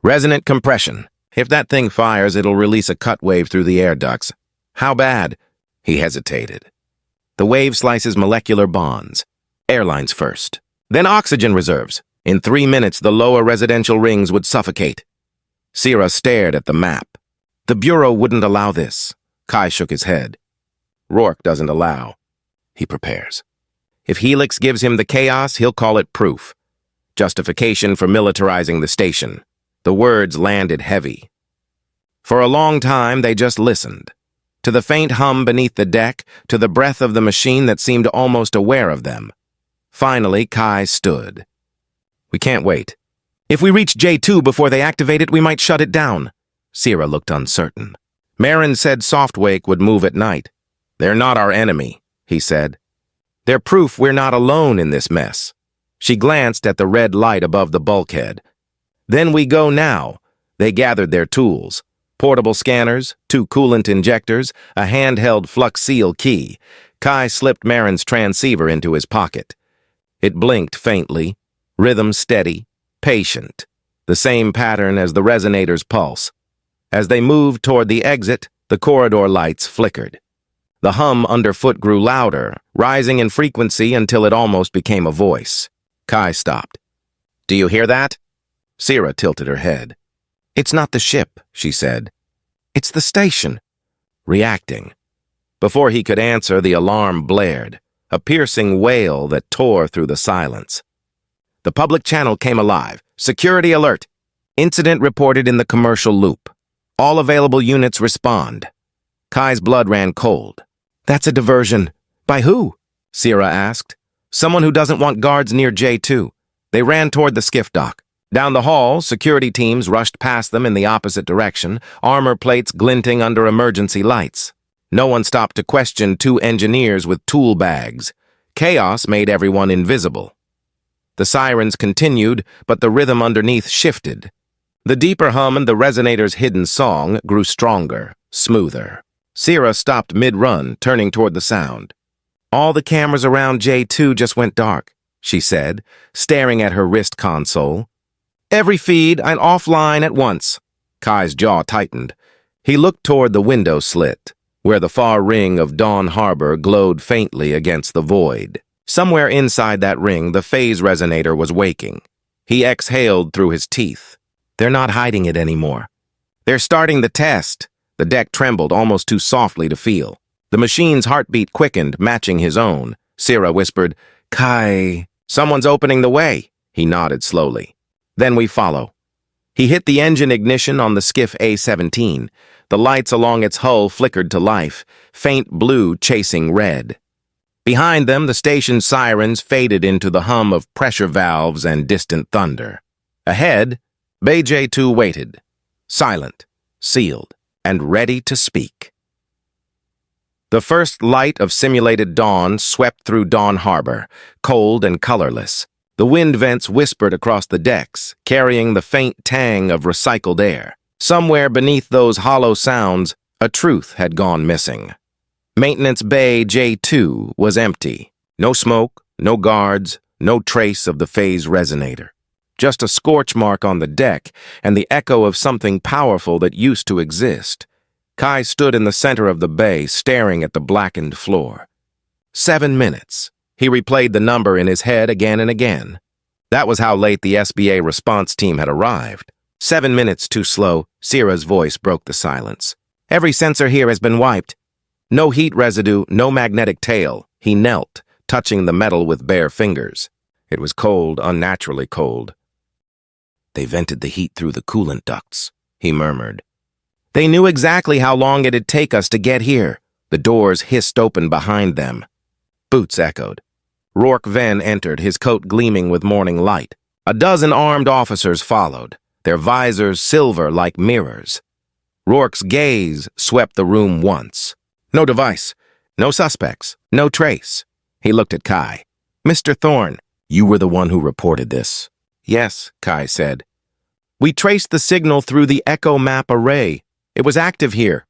"Resonant compression. If that thing fires, it'll release a cut wave through the air ducts." "How bad?" He hesitated. "The wave slices molecular bonds. Airlines first. Then oxygen reserves. In 3 minutes, the lower residential rings would suffocate." Sira stared at the map. "The Bureau wouldn't allow this." Kai shook his head. "Rourke doesn't allow. He prepares. If Helix gives him the chaos, he'll call it proof. Justification for militarizing the station." The words landed heavy. For a long time, they just listened. To the faint hum beneath the deck, to the breath of the machine that seemed almost aware of them. Finally, Kai stood. "We can't wait. If we reach J2 before they activate it, we might shut it down." Sira looked uncertain. "Marin said Softwake would move at night." "They're not our enemy," he said. "They're proof we're not alone in this mess." She glanced at the red light above the bulkhead. "Then we go now." They gathered their tools. Portable scanners, 2 coolant injectors, a handheld flux seal key. Kai slipped Marin's transceiver into his pocket. It blinked faintly, rhythm steady, patient, the same pattern as the resonator's pulse. As they moved toward the exit, the corridor lights flickered. The hum underfoot grew louder, rising in frequency until it almost became a voice. Kai stopped. "Do you hear that?" Sira tilted her head. "It's not the ship," she said. "It's the station. reacting. Before he could answer, the alarm blared, a piercing wail that tore through the silence. The public channel came alive. Security alert! Incident reported in the commercial loop. All available units respond. Kai's blood ran cold. That's a diversion. By who? Sira asked. Someone who doesn't want guards near J2. They ran toward the skiff dock. Down the hall, security teams rushed past them in the opposite direction, armor plates glinting under emergency lights. No one stopped to question two engineers with tool bags. Chaos made everyone invisible. The sirens continued, but the rhythm underneath shifted. The deeper hum and the resonator's hidden song grew stronger, smoother. Sira stopped mid-run, turning toward the sound. All the cameras around J2 just went dark, she said, staring at her wrist console. Every feed and offline at once. Kai's jaw tightened. He looked toward the window slit, where the far ring of Dawn Harbor glowed faintly against the void. Somewhere inside that ring, the phase resonator was waking. He exhaled through his teeth. They're not hiding it anymore. They're starting the test. The deck trembled almost too softly to feel. The machine's heartbeat quickened, matching his own. Sira whispered, Kai, someone's opening the way. He nodded slowly. Then we follow. He hit the engine ignition on the skiff A-17. The lights along its hull flickered to life, faint blue chasing red. Behind them, the station's sirens faded into the hum of pressure valves and distant thunder. Ahead, Bay J2 waited, silent, sealed, and ready to speak. The first light of simulated dawn swept through Dawn Harbor, cold and colorless. The wind vents whispered across the decks, carrying the faint tang of recycled air. Somewhere beneath those hollow sounds, a truth had gone missing. Maintenance Bay J2 was empty. No smoke, no guards, no trace of the phase resonator. Just a scorch mark on the deck and the echo of something powerful that used to exist. Kai stood in the center of the bay, staring at the blackened floor. 7 minutes. He replayed the number in his head again and again. That was how late the SBA response team had arrived. 7 minutes too slow, Sira's voice broke the silence. Every sensor here has been wiped. No heat residue, no magnetic tail. He knelt, touching the metal with bare fingers. It was cold, unnaturally cold. They vented the heat through the coolant ducts, he murmured. They knew exactly how long it'd take us to get here. The doors hissed open behind them. Boots echoed. Rourke Venn entered, his coat gleaming with morning light. A dozen armed officers followed, their visors silver like mirrors. Rourke's gaze swept the room once. No device, no suspects, no trace. He looked at Kai. Mr. Thorne, you were the one who reported this. Yes, Kai said. We traced the signal through the echo map array. It was active here.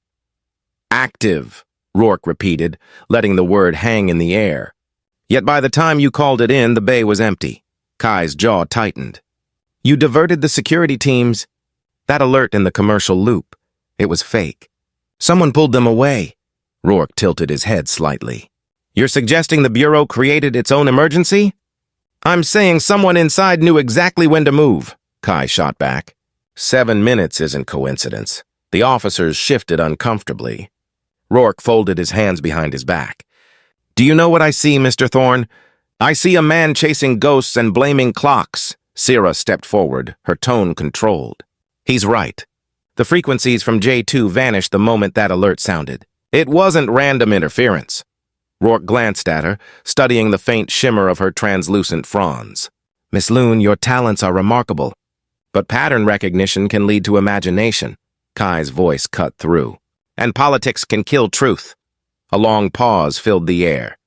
Active, Rourke repeated, letting the word hang in the air. Yet by the time you called it in, the bay was empty. Kai's jaw tightened. You diverted the security teams. That alert in the commercial loop. It was fake. Someone pulled them away. Rourke tilted his head slightly. You're suggesting the Bureau created its own emergency? I'm saying someone inside knew exactly when to move, Kai shot back. 7 minutes isn't coincidence. The officers shifted uncomfortably. Rourke folded his hands behind his back. Do you know what I see, Mr. Thorne? I see a man chasing ghosts and blaming clocks. Sira stepped forward, her tone controlled. He's right. The frequencies from J2 vanished the moment that alert sounded. It wasn't random interference. Rourke glanced at her, studying the faint shimmer of her translucent fronds. Miss Lune, your talents are remarkable. But pattern recognition can lead to imagination. Kai's voice cut through. And politics can kill truth. A long pause filled the air.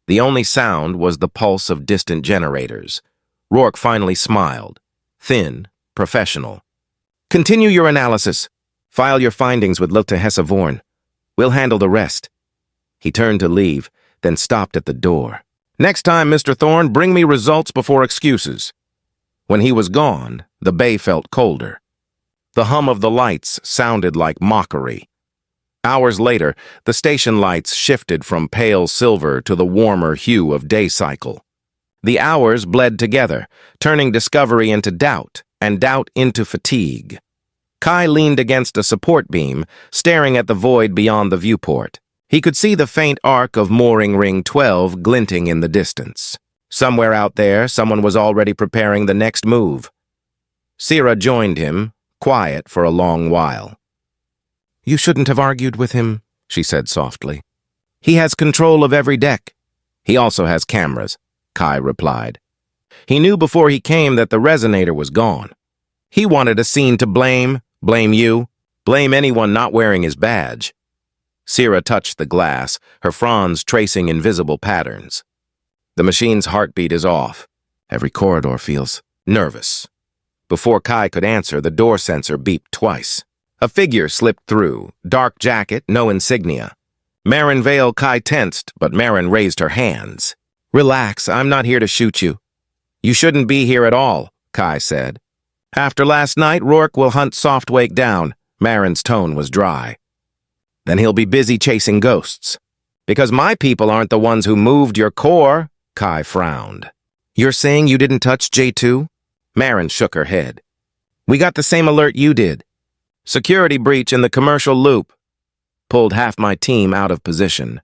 The only sound was the pulse of distant generators. Rourke finally smiled. Thin, professional. Continue your analysis. File your findings with Lieutenant Hesse-Vorn. We'll handle the rest. He turned to leave, then stopped at the door. Next time, Mr. Thorne, bring me results before excuses. When he was gone, the bay felt colder. The hum of the lights sounded like mockery. Hours later, the station lights shifted from pale silver to the warmer hue of day cycle. The hours bled together, turning discovery into doubt, and doubt into fatigue. Kai leaned against a support beam, staring at the void beyond the viewport. He could see the faint arc of mooring ring 12 glinting in the distance. Somewhere out there, someone was already preparing the next move. Sira joined him, quiet for a long while. "You shouldn't have argued with him," she said softly. "He has control of every deck. He also has cameras," Kai replied. He knew before he came that the resonator was gone. He wanted a scene to blame you, blame anyone not wearing his badge. Sira touched the glass, her fronds tracing invisible patterns. The machine's heartbeat is off. Every corridor feels nervous. Before Kai could answer, the door sensor beeped twice. A figure slipped through, dark jacket, no insignia. Marin Vale. Kai tensed, but Marin raised her hands. "Relax, I'm not here to shoot you." "You shouldn't be here at all," Kai said. "After last night, Rourke will hunt Softwake down." Marin's tone was dry. "Then he'll be busy chasing ghosts." "Because my people aren't the ones who moved your core," Kai frowned. "You're saying you didn't touch J2? Marin shook her head. "We got the same alert you did. Security breach in the commercial loop. Pulled half my team out of position.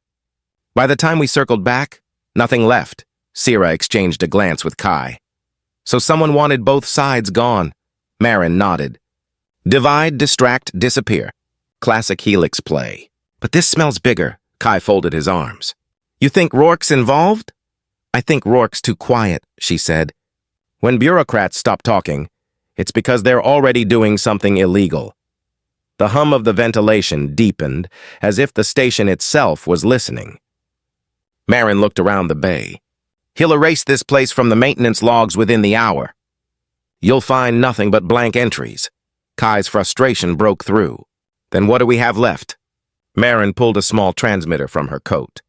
By the time we circled back, nothing left." Sira exchanged a glance with Kai. "So someone wanted both sides gone." Marin nodded. "Divide, distract, disappear. Classic Helix play. But this smells bigger." Kai folded his arms. "You think Rourke's involved?" "I think Rourke's too quiet," she said. "When bureaucrats stop talking, it's because they're already doing something illegal." The hum of the ventilation deepened, as if the station itself was listening. Marin looked around the bay. "He'll erase this place from the maintenance logs within the hour. You'll find nothing but blank entries." Kai's frustration broke through. "Then what do we have left?" Marin pulled a small transmitter from her coat.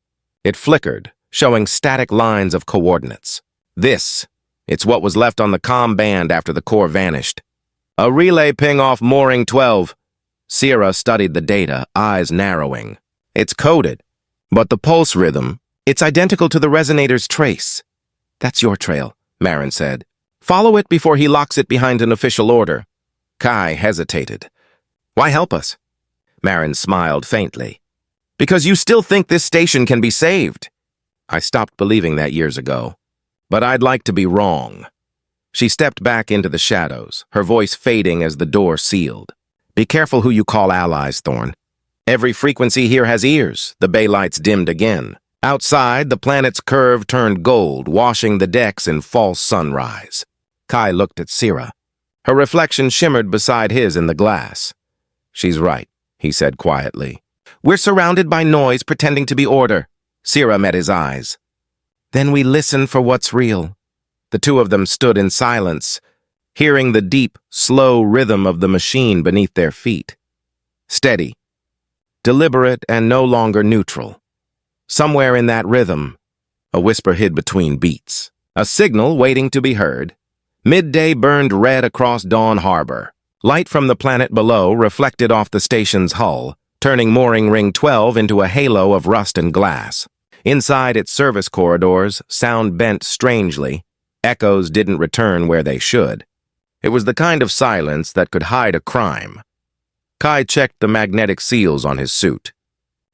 It flickered, showing static lines of coordinates. It's what was left on the comm band after the core vanished. "A relay ping off mooring 12. Sira studied the data, eyes narrowing. "It's coded, but the pulse rhythm, it's identical to the resonator's trace." "That's your trail," Marin said. "Follow it before he locks it behind an official order." Kai hesitated. "Why help us?" Marin smiled faintly. "Because you still think this station can be saved." "I stopped believing that years ago. But I'd like to be wrong." She stepped back into the shadows, her voice fading as the door sealed. "Be careful who you call allies, Thorne. Every frequency here has ears." The bay lights dimmed again. Outside, the planet's curve turned gold, washing the decks in false sunrise. Kai looked at Sira. Her reflection shimmered beside his in the glass. "She's right," he said quietly. "We're surrounded by noise pretending to be order." Sira met his eyes. "Then we listen for what's real." The two of them stood in silence, hearing the deep, slow rhythm of the machine beneath their feet. Steady, deliberate, and no longer neutral. Somewhere in that rhythm, a whisper hid between beats. A signal waiting to be heard. Midday burned red across Dawn Harbor. Light from the planet below reflected off the station's hull, turning mooring ring 12 into a halo of rust and glass. Inside its service corridors, sound bent strangely. Echoes didn't return where they should. It was the kind of silence that could hide a crime. Kai checked the magnetic seals on his suit.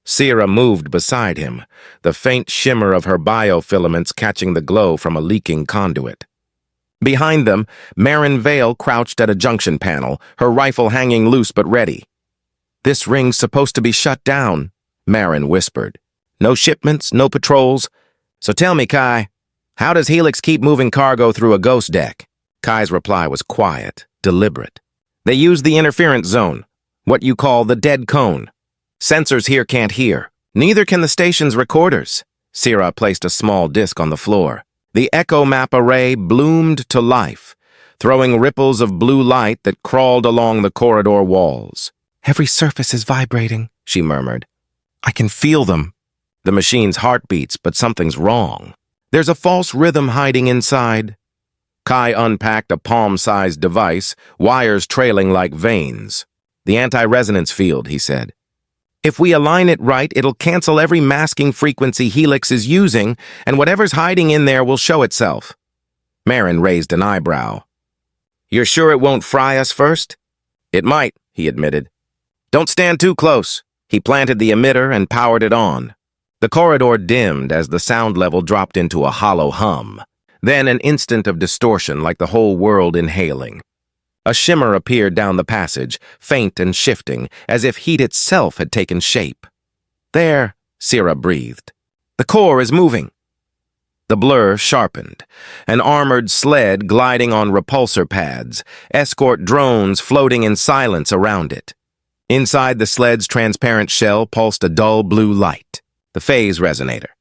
Sira moved beside him, the faint shimmer of her biofilaments catching the glow from a leaking conduit. Behind them, Marin Vale crouched at a junction panel, her rifle hanging loose but ready. "This ring's supposed to be shut down," Marin whispered. "No shipments, no patrols. So tell me, Kai, how does Helix keep moving cargo through a ghost deck?" Kai's reply was quiet, deliberate. "They use the interference zone, what you call the dead cone. Sensors here can't hear. Neither can the station's recorders." Sira placed a small disc on the floor. The echo map array bloomed to life, throwing ripples of blue light that crawled along the corridor walls. "Every surface is vibrating," she murmured. "I can feel them." The machine's heart beats, but something's wrong. There's a false rhythm hiding inside. Kai unpacked a palm-sized device, wires trailing like veins. "The anti-resonance field," he said. "If we align it right, it'll cancel every masking frequency Helix is using, and whatever's hiding in there will show itself." Marin raised an eyebrow. "You're sure it won't fry us first?" "It might," he admitted. Don't stand too close. He planted the emitter and powered it on. The corridor dimmed as the sound level dropped into a hollow hum. Then an instant of distortion like the whole world inhaling. A shimmer appeared down the passage, faint and shifting, as if heat itself had taken shape. There, Sira breathed. The core is moving. The blur sharpened. An armored sled gliding on repulsor pads, escort drones floating in silence around it. Inside the sled's transparent shell pulsed a dull blue light, the phase resonator.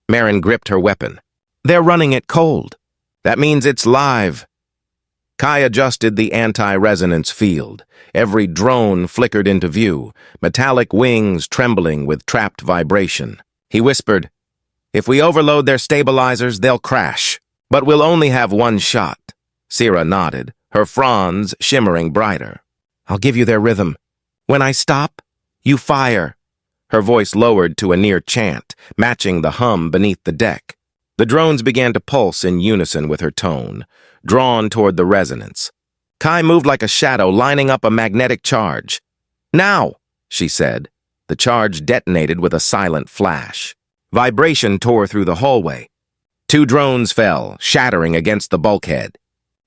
Marin gripped her weapon. They're running it cold. That means it's live. Kai adjusted the anti-resonance field. Every drone flickered into view, metallic wings trembling with trapped vibration. He whispered, "If we overload their stabilizers, they'll crash. But we'll only have one shot." Sira nodded, her fronds shimmering brighter. "I'll give you their rhythm. When I stop, you fire." Her voice lowered to a near chant, matching the hum beneath the deck. The drones began to pulse in unison with her tone, drawn toward the resonance. Kai moved like a shadow, lining up a magnetic charge. "Now," she said. The charge detonated with a silent flash. Vibration tore through the hallway. 2 drones fell, shattering against the bulkhead.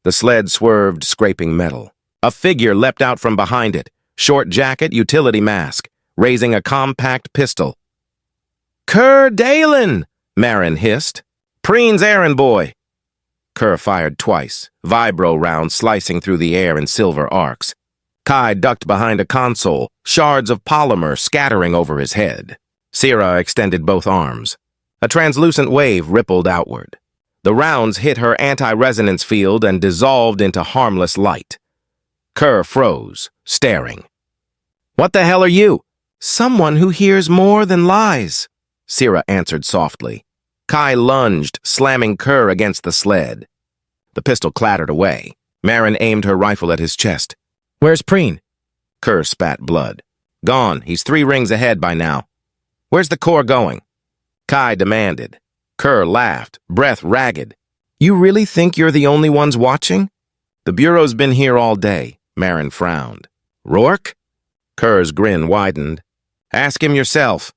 The sled swerved, scraping metal. A figure leapt out from behind it, short jacket, utility mask, raising a compact pistol. "Kerr Dalen!" Marin hissed. "Preen's errand boy!" Kerr fired twice, vibro rounds slicing through the air in silver arcs. Kai ducked behind a console, shards of polymer scattering over his head. Sira extended both arms. A translucent wave rippled outward. The rounds hit her anti-resonance field and dissolved into harmless light. Kerr froze, staring. "What the hell are you?" "Someone who hears more than lies," Sira answered softly. Kai lunged, slamming Kerr against the sled. The pistol clattered away. Marin aimed her rifle at his chest. "Where's Preen?" Kerr spat blood. "Gone. He's 3 rings ahead by now." "Where's the core going?" Kai demanded. Kerr laughed, breath ragged. "You really think you're the only ones watching?" "The Bureau's been here all day," Marin frowned. "Rourke?" Kerr's grin widened. "Ask him yourself."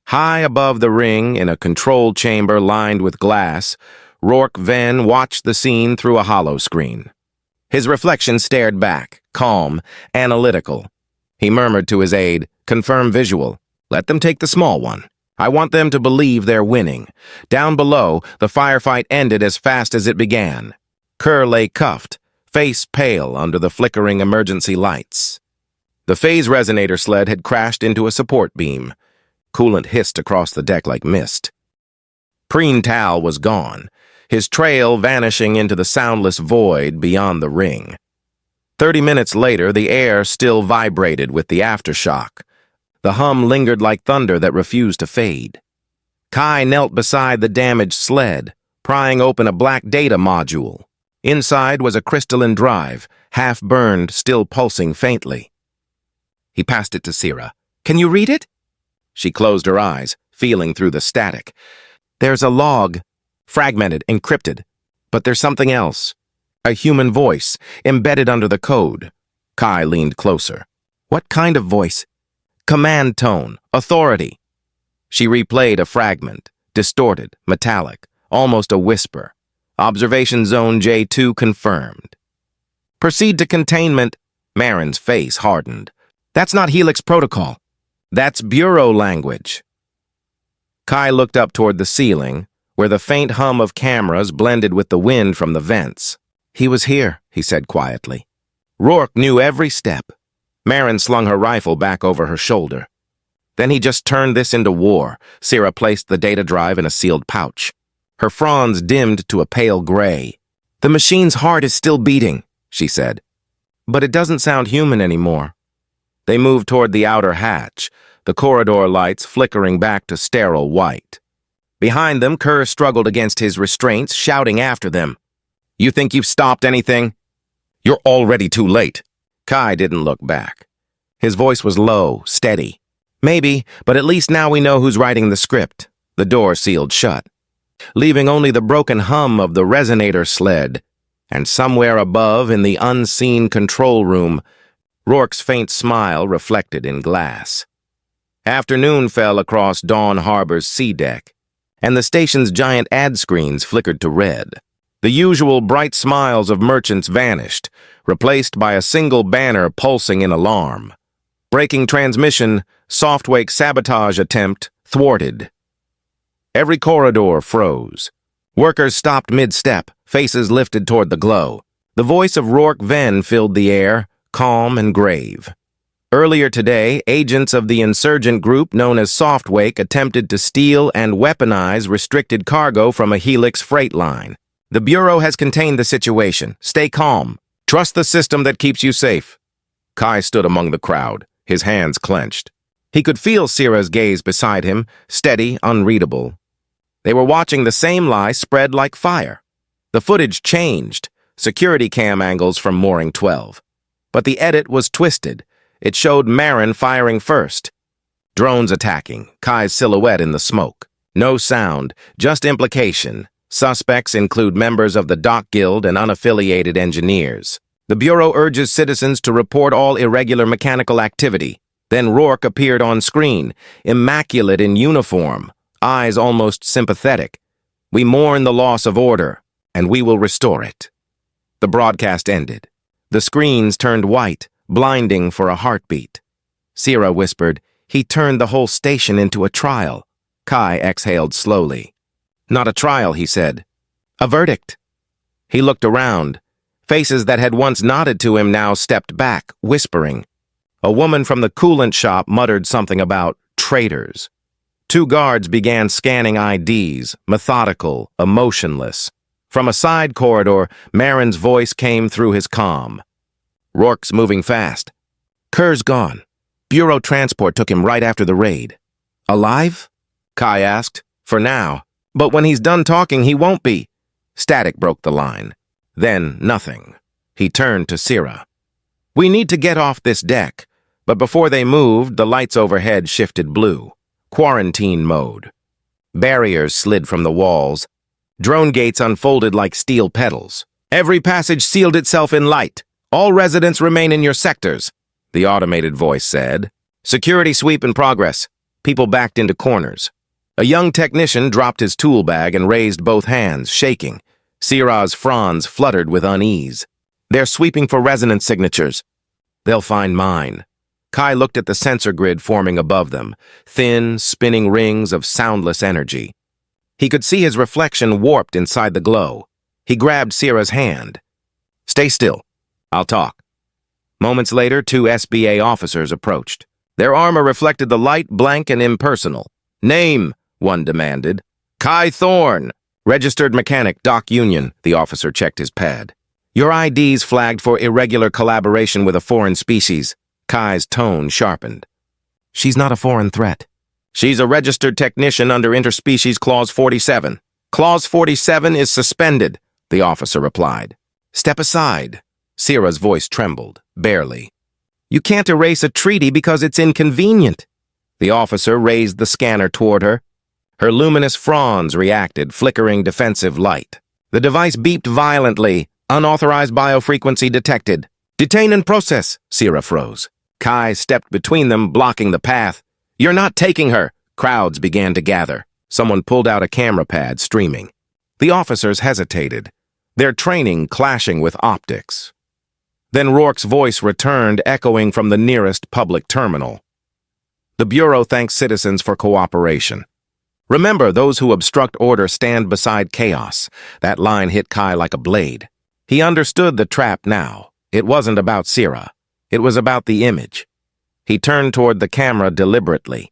High above the ring, in a control chamber lined with glass, Rourke Venn watched the scene through a hollow screen. His reflection stared back, calm, analytical. He murmured to his aide, "Confirm visual. Let them take the small one. I want them to believe they're winning." Down below, the firefight ended as fast as it began. Kerr lay cuffed, face pale under the flickering emergency lights. The phase resonator sled had crashed into a support beam. Coolant hissed across the deck like mist. Preen Tal was gone, his trail vanishing into the soundless void beyond the ring. 30 minutes later, the air still vibrated with the aftershock. The hum lingered like thunder that refused to fade. Kai knelt beside the damaged sled, prying open a black data module. Inside was a crystalline drive, half-burned, still pulsing faintly. He passed it to Sira. "Can you read it?" She closed her eyes, feeling through the static. "There's a log, fragmented, encrypted. But there's something else. A human voice, embedded under the code." Kai leaned closer. "What kind of voice?" "Command tone, authority." She replayed a fragment, distorted, metallic, almost a whisper. "Observation Zone J2 confirmed." "Proceed to containment." Marin's face hardened. "That's not Helix protocol. That's Bureau language." Kai looked up toward the ceiling, where the faint hum of cameras blended with the wind from the vents. "He was here," he said quietly. Rourke knew every step. Marin slung her rifle back over her shoulder. "Then he just turned this into war." Sira placed the data drive in a sealed pouch. Her fronds dimmed to a pale gray. "The machine's heart is still beating," she said. "But it doesn't sound human anymore." They moved toward the outer hatch, the corridor lights flickering back to sterile white. Behind them, Kerr struggled against his restraints, shouting after them. "You think you've stopped anything? You're already too late." Kai didn't look back. His voice was low, steady. "Maybe, but at least now we know who's writing the script." The door sealed shut, leaving only the broken hum of the resonator sled, and somewhere above in the unseen control room, Rourke's faint smile reflected in glass. Afternoon fell across Dawn Harbor's sea deck, and the station's giant ad screens flickered to red. The usual bright smiles of merchants vanished, replaced by a single banner pulsing in alarm. Breaking transmission, softwake sabotage attempt thwarted. Every corridor froze. Workers stopped mid-step, faces lifted toward the glow. The voice of Rourke Venn filled the air, calm and grave. Earlier today, agents of the insurgent group known as Softwake attempted to steal and weaponize restricted cargo from a Helix freight line. The Bureau has contained the situation. Stay calm. Trust the system that keeps you safe. Kai stood among the crowd, his hands clenched. He could feel Sira's gaze beside him, steady, unreadable. They were watching the same lie spread like fire. The footage changed, security cam angles from Mooring 12. But the edit was twisted. It showed Marin firing first. Drones attacking, Kai's silhouette in the smoke. No sound, just implication. Suspects include members of the Dock Guild and unaffiliated engineers. The Bureau urges citizens to report all irregular mechanical activity. Then Rourke appeared on screen, immaculate in uniform, eyes almost sympathetic. We mourn the loss of order, and we will restore it. The broadcast ended. The screens turned white, blinding for a heartbeat. Sira whispered, "He turned the whole station into a trial." Kai exhaled slowly. "Not a trial," he said. "A verdict." He looked around. Faces that had once nodded to him now stepped back, whispering. A woman from the coolant shop muttered something about traitors. Two guards began scanning IDs, methodical, emotionless. From a side corridor, Marin's voice came through his comm. "Rourke's moving fast. Kerr's gone. Bureau transport took him right after the raid." "Alive?" Kai asked. "For now. But when he's done talking, he won't be." Static broke the line. Then nothing. He turned to Sira. "We need to get off this deck." But before they moved, the lights overhead shifted blue. Quarantine mode. Barriers slid from the walls. Drone gates unfolded like steel petals. "Every passage sealed itself in light. All residents remain in your sectors," the automated voice said. "Security sweep in progress." People backed into corners. A young technician dropped his tool bag and raised both hands, shaking. Sira's fronds fluttered with unease. "They're sweeping for resonance signatures." "They'll find mine." Kai looked at the sensor grid forming above them, thin, spinning rings of soundless energy. He could see his reflection warped inside the glow. He grabbed Sira's hand. "Stay still. I'll talk." Moments later, two SBA officers approached. Their armor reflected the light, blank, and impersonal. "Name," one demanded. "Kai Thorne, registered mechanic, Dock Union," the officer checked his pad. "Your ID's flagged for irregular collaboration with a foreign species." Kai's tone sharpened. "She's not a foreign threat. She's a registered technician under Interspecies Clause 47. Clause 47 is suspended," the officer replied. "Step aside." Sira's voice trembled, barely. "You can't erase a treaty because it's inconvenient." The officer raised the scanner toward her. Her luminous fronds reacted, flickering defensive light. The device beeped violently. "Unauthorized biofrequency detected." "Detain and process," Sira froze. Kai stepped between them, blocking the path. "You're not taking her." Crowds began to gather. Someone pulled out a camera pad, streaming. The officers hesitated, their training clashing with optics. Then Rourke's voice returned, echoing from the nearest public terminal. "The Bureau thanks citizens for cooperation. Remember, those who obstruct order stand beside chaos." That line hit Kai like a blade. He understood the trap now. It wasn't about Sira. It was about the image. He turned toward the camera deliberately.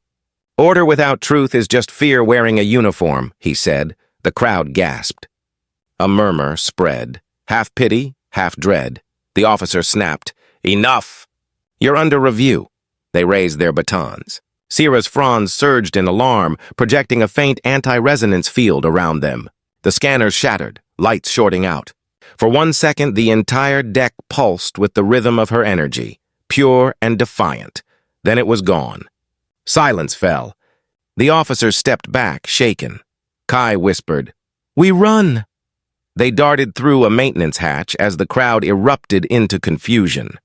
"Order without truth is just fear wearing a uniform," he said. The crowd gasped. A murmur spread, half pity, half dread. The officer snapped, "Enough! You're under review." They raised their batons. Sira's fronds surged in alarm, projecting a faint anti-resonance field around them. The scanners shattered, lights shorting out. For 1 second, the entire deck pulsed with the rhythm of her energy, pure and defiant. Then it was gone. Silence fell. The officers stepped back, shaken. Kai whispered, "We run!" They darted through a maintenance hatch as the crowd erupted into confusion.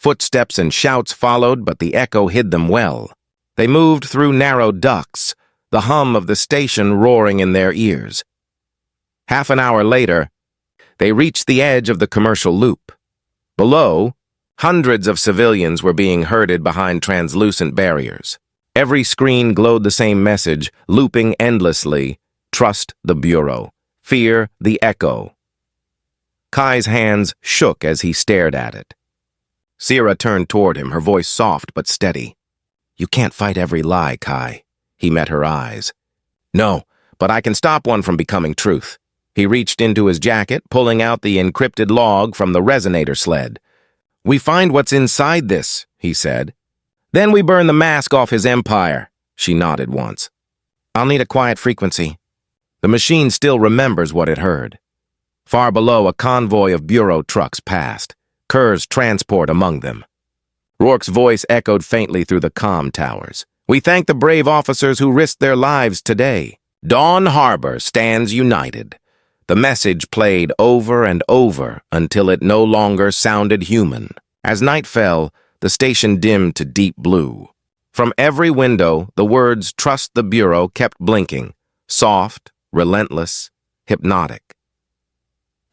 Footsteps and shouts followed, but the echo hid them well. They moved through narrow ducts, the hum of the station roaring in their ears. Half an hour later, they reached the edge of the commercial loop. Below, hundreds of civilians were being herded behind translucent barriers. Every screen glowed the same message, looping endlessly. Trust the Bureau. Fear the echo. Kai's hands shook as he stared at it. Sira turned toward him, her voice soft but steady. You can't fight every lie, Kai. He met her eyes. No, but I can stop one from becoming truth. He reached into his jacket, pulling out the encrypted log from the resonator sled. We find what's inside this, he said. Then we burn the mask off his empire. She nodded once. I'll need a quiet frequency. The machine still remembers what it heard. Far below, a convoy of Bureau trucks passed, Kerr's transport among them. Rourke's voice echoed faintly through the comm towers. We thank the brave officers who risked their lives today. Dawn Harbor stands united. The message played over and over until it no longer sounded human. As night fell, the station dimmed to deep blue. From every window, the words "Trust the Bureau" kept blinking, soft, relentless, hypnotic.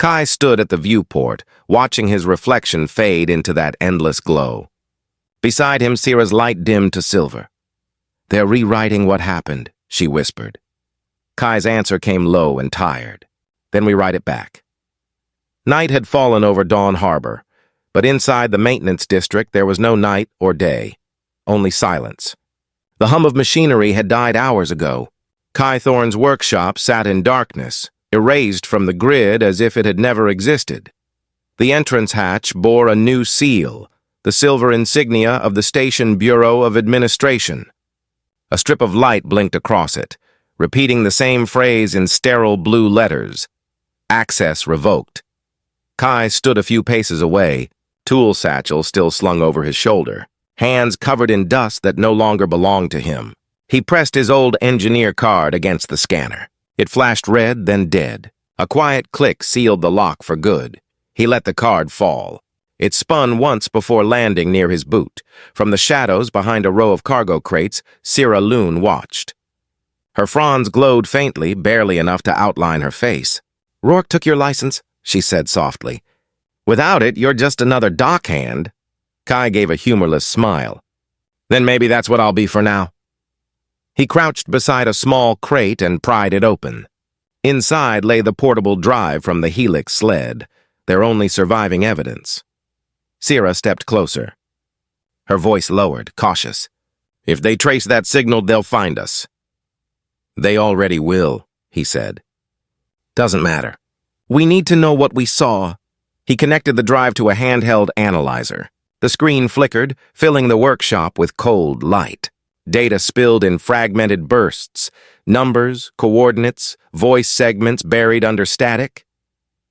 Kai stood at the viewport, watching his reflection fade into that endless glow. Beside him, Sira's light dimmed to silver. They're rewriting what happened, she whispered. Kai's answer came low and tired. Then we write it back. Night had fallen over Dawn Harbor, but inside the maintenance district there was no night or day, only silence. The hum of machinery had died hours ago. Kai Thorne's workshop sat in darkness, erased from the grid as if it had never existed. The entrance hatch bore a new seal, the silver insignia of the Station Bureau of Administration. A strip of light blinked across it, repeating the same phrase in sterile blue letters. Access revoked. Kai stood a few paces away, tool satchel still slung over his shoulder, hands covered in dust that no longer belonged to him. He pressed his old engineer card against the scanner. It flashed red, then dead. A quiet click sealed the lock for good. He let the card fall. It spun once before landing near his boot. From the shadows behind a row of cargo crates, Sira Lune watched. Her fronds glowed faintly, barely enough to outline her face. Rourke took your license, she said softly. Without it, you're just another dockhand. Kai gave a humorless smile. Then maybe that's what I'll be for now. He crouched beside a small crate and pried it open. Inside lay the portable drive from the Helix sled, their only surviving evidence. Sira stepped closer. Her voice lowered, cautious. If they trace that signal, they'll find us. They already will, he said. Doesn't matter. We need to know what we saw. He connected the drive to a handheld analyzer. The screen flickered, filling the workshop with cold light. Data spilled in fragmented bursts, numbers, coordinates, voice segments buried under static.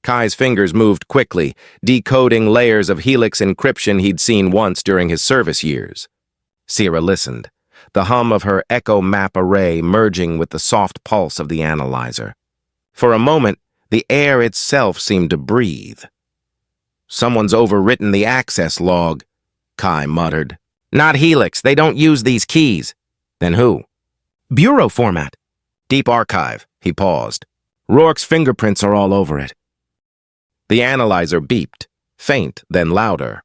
Kai's fingers moved quickly, decoding layers of Helix encryption he'd seen once during his service years. Sira listened, the hum of her echo map array merging with the soft pulse of the analyzer. For a moment, the air itself seemed to breathe. Someone's overwritten the access log, Kai muttered. Not Helix, they don't use these keys. Then who? Bureau format. Deep archive, he paused. Rourke's fingerprints are all over it. The analyzer beeped, faint, then louder.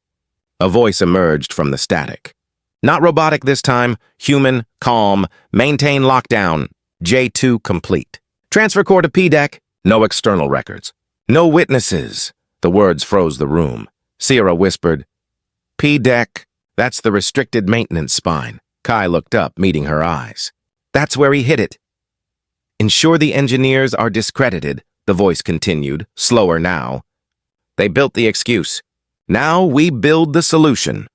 A voice emerged from the static. Not robotic this time, human, calm, maintain lockdown, J2 complete. Transfer core to P-Deck, no external records. No witnesses. The words froze the room. Sira whispered, P-Deck, that's the restricted maintenance spine. Kai looked up, meeting her eyes. That's where he hit it. Ensure the engineers are discredited, the voice continued, slower now. They built the excuse. Now we build the solution.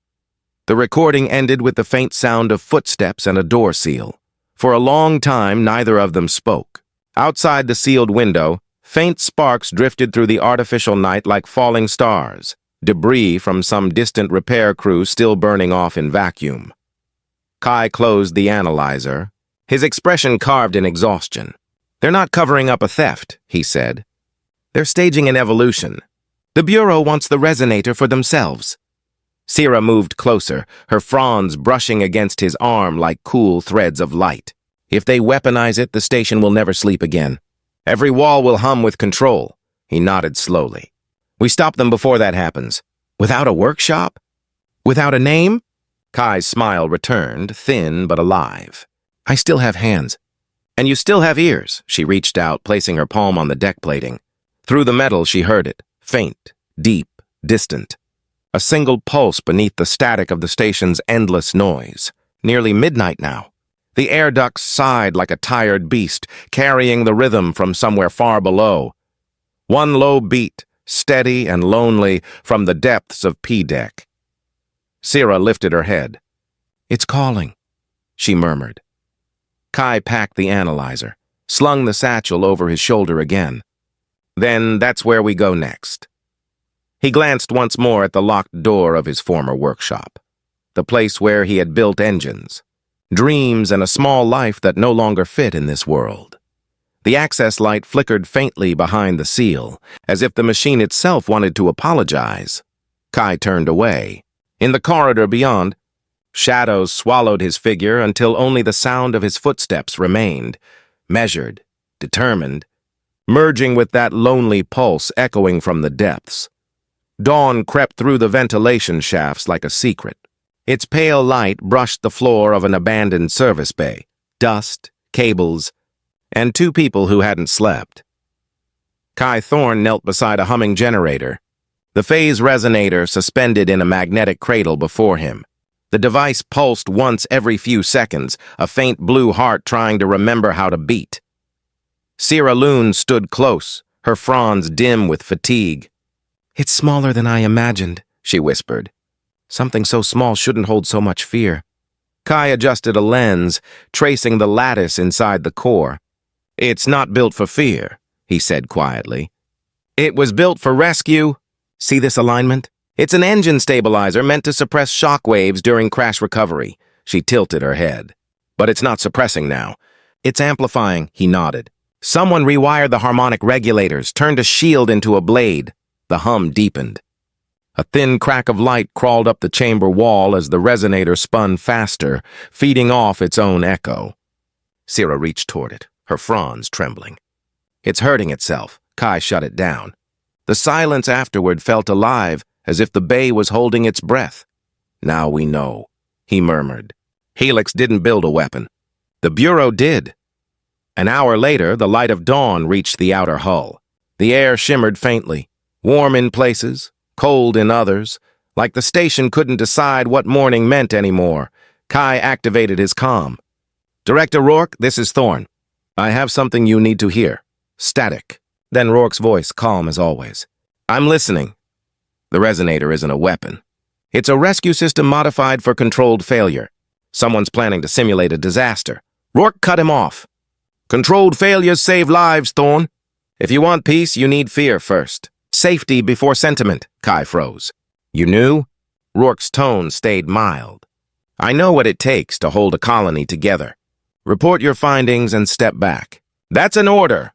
The recording ended with the faint sound of footsteps and a door seal. For a long time, neither of them spoke. Outside the sealed window, faint sparks drifted through the artificial night like falling stars, debris from some distant repair crew still burning off in vacuum. Kai closed the analyzer, his expression carved in exhaustion. They're not covering up a theft, he said. They're staging an evolution. The Bureau wants the resonator for themselves. Sira moved closer, her fronds brushing against his arm like cool threads of light. If they weaponize it, the station will never sleep again. Every wall will hum with control. He nodded slowly. We stop them before that happens. Without a workshop? Without a name? Kai's smile returned, thin but alive. I still have hands. And you still have ears. She reached out, placing her palm on the deck plating. Through the metal, she heard it, faint, deep, distant. A single pulse beneath the static of the station's endless noise. Nearly midnight now. The air ducts sighed like a tired beast, carrying the rhythm from somewhere far below. One low beat, steady and lonely, from the depths of P-deck. Sira lifted her head. It's calling, she murmured. Kai packed the analyzer, slung the satchel over his shoulder again. Then that's where we go next. He glanced once more at the locked door of his former workshop, the place where he had built engines, dreams and a small life that no longer fit in this world. The access light flickered faintly behind the seal, as if the machine itself wanted to apologize. Kai turned away. In the corridor beyond, shadows swallowed his figure until only the sound of his footsteps remained, measured, determined, merging with that lonely pulse echoing from the depths. Dawn crept through the ventilation shafts like a secret. Its pale light brushed the floor of an abandoned service bay, dust, cables, and two people who hadn't slept. Kai Thorne knelt beside a humming generator, the phase resonator suspended in a magnetic cradle before him. The device pulsed once every few seconds, a faint blue heart trying to remember how to beat. Sira Lune stood close, her fronds dim with fatigue. It's smaller than I imagined, she whispered. Something so small shouldn't hold so much fear. Kai adjusted a lens, tracing the lattice inside the core. It's not built for fear, he said quietly. It was built for rescue. See this alignment? It's an engine stabilizer meant to suppress shock waves during crash recovery. She tilted her head. But it's not suppressing now. It's amplifying, he nodded. Someone rewired the harmonic regulators, turned a shield into a blade. The hum deepened. A thin crack of light crawled up the chamber wall as the resonator spun faster, feeding off its own echo. Sira reached toward it, her fronds trembling. It's hurting itself. Kai shut it down. The silence afterward felt alive, as if the bay was holding its breath. Now we know, he murmured. Helix didn't build a weapon. The Bureau did. An hour later, the light of dawn reached the outer hull. The air shimmered faintly, warm in places, cold in others. Like the station couldn't decide what morning meant anymore. Kai activated his comm. Director Rourke, this is Thorne. I have something you need to hear. Static. Then Rourke's voice, calm as always. I'm listening. The resonator isn't a weapon. It's a rescue system modified for controlled failure. Someone's planning to simulate a disaster. Rourke cut him off. Controlled failures save lives, Thorne. If you want peace, you need fear first. Safety before sentiment, Kai froze. You knew? Rourke's tone stayed mild. I know what it takes to hold a colony together. Report your findings and step back. That's an order.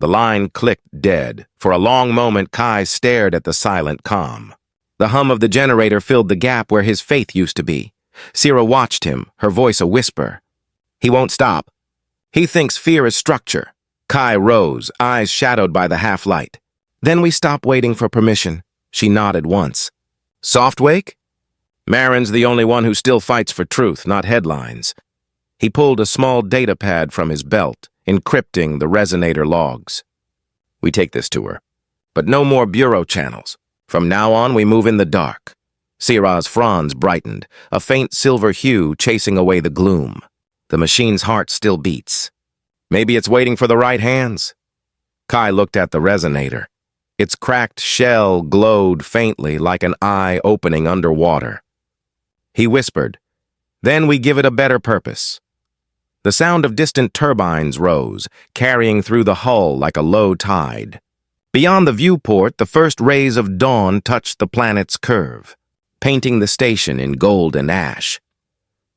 The line clicked dead. For a long moment, Kai stared at the silent comm. The hum of the generator filled the gap where his faith used to be. Sira watched him, her voice a whisper. He won't stop. He thinks fear is structure. Kai rose, eyes shadowed by the half-light. Then we stop waiting for permission. She nodded once. Soft wake? Marin's the only one who still fights for truth, not headlines. He pulled a small data pad from his belt, encrypting the resonator logs. We take this to her. But no more Bureau channels. From now on, we move in the dark. Sira's fronds brightened, a faint silver hue chasing away the gloom. The machine's heart still beats. Maybe it's waiting for the right hands. Kai looked at the resonator. Its cracked shell glowed faintly like an eye opening underwater. He whispered, Then we give it a better purpose. The sound of distant turbines rose, carrying through the hull like a low tide. Beyond the viewport, the first rays of dawn touched the planet's curve, painting the station in gold and ash.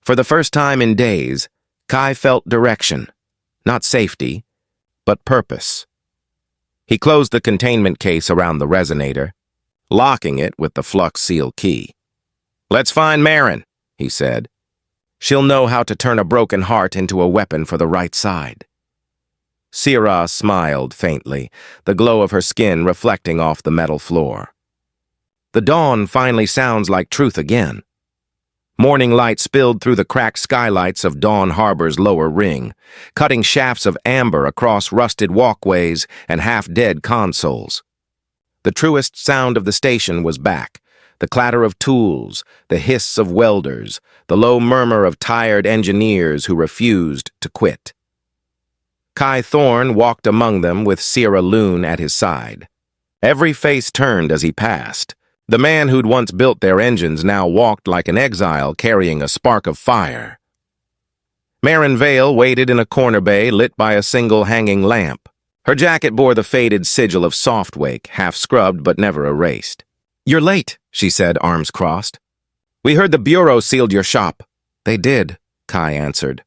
For the first time in days, Kai felt direction, not safety, but purpose. He closed the containment case around the resonator, locking it with the flux seal key. "Let's find Marin," he said. "She'll know how to turn a broken heart into a weapon for the right side." Sira smiled faintly, the glow of her skin reflecting off the metal floor. The dawn finally sounds like truth again. Morning light spilled through the cracked skylights of Dawn Harbor's lower ring, cutting shafts of amber across rusted walkways and half-dead consoles. The truest sound of the station was back, the clatter of tools, the hiss of welders, the low murmur of tired engineers who refused to quit. Kai Thorne walked among them with Sira Lune at his side. Every face turned as he passed. The man who'd once built their engines now walked like an exile carrying a spark of fire. Marin Vale waited in a corner bay lit by a single hanging lamp. Her jacket bore the faded sigil of soft wake, half scrubbed but never erased. "You're late," she said, arms crossed. "We heard the Bureau sealed your shop." "They did," Kai answered.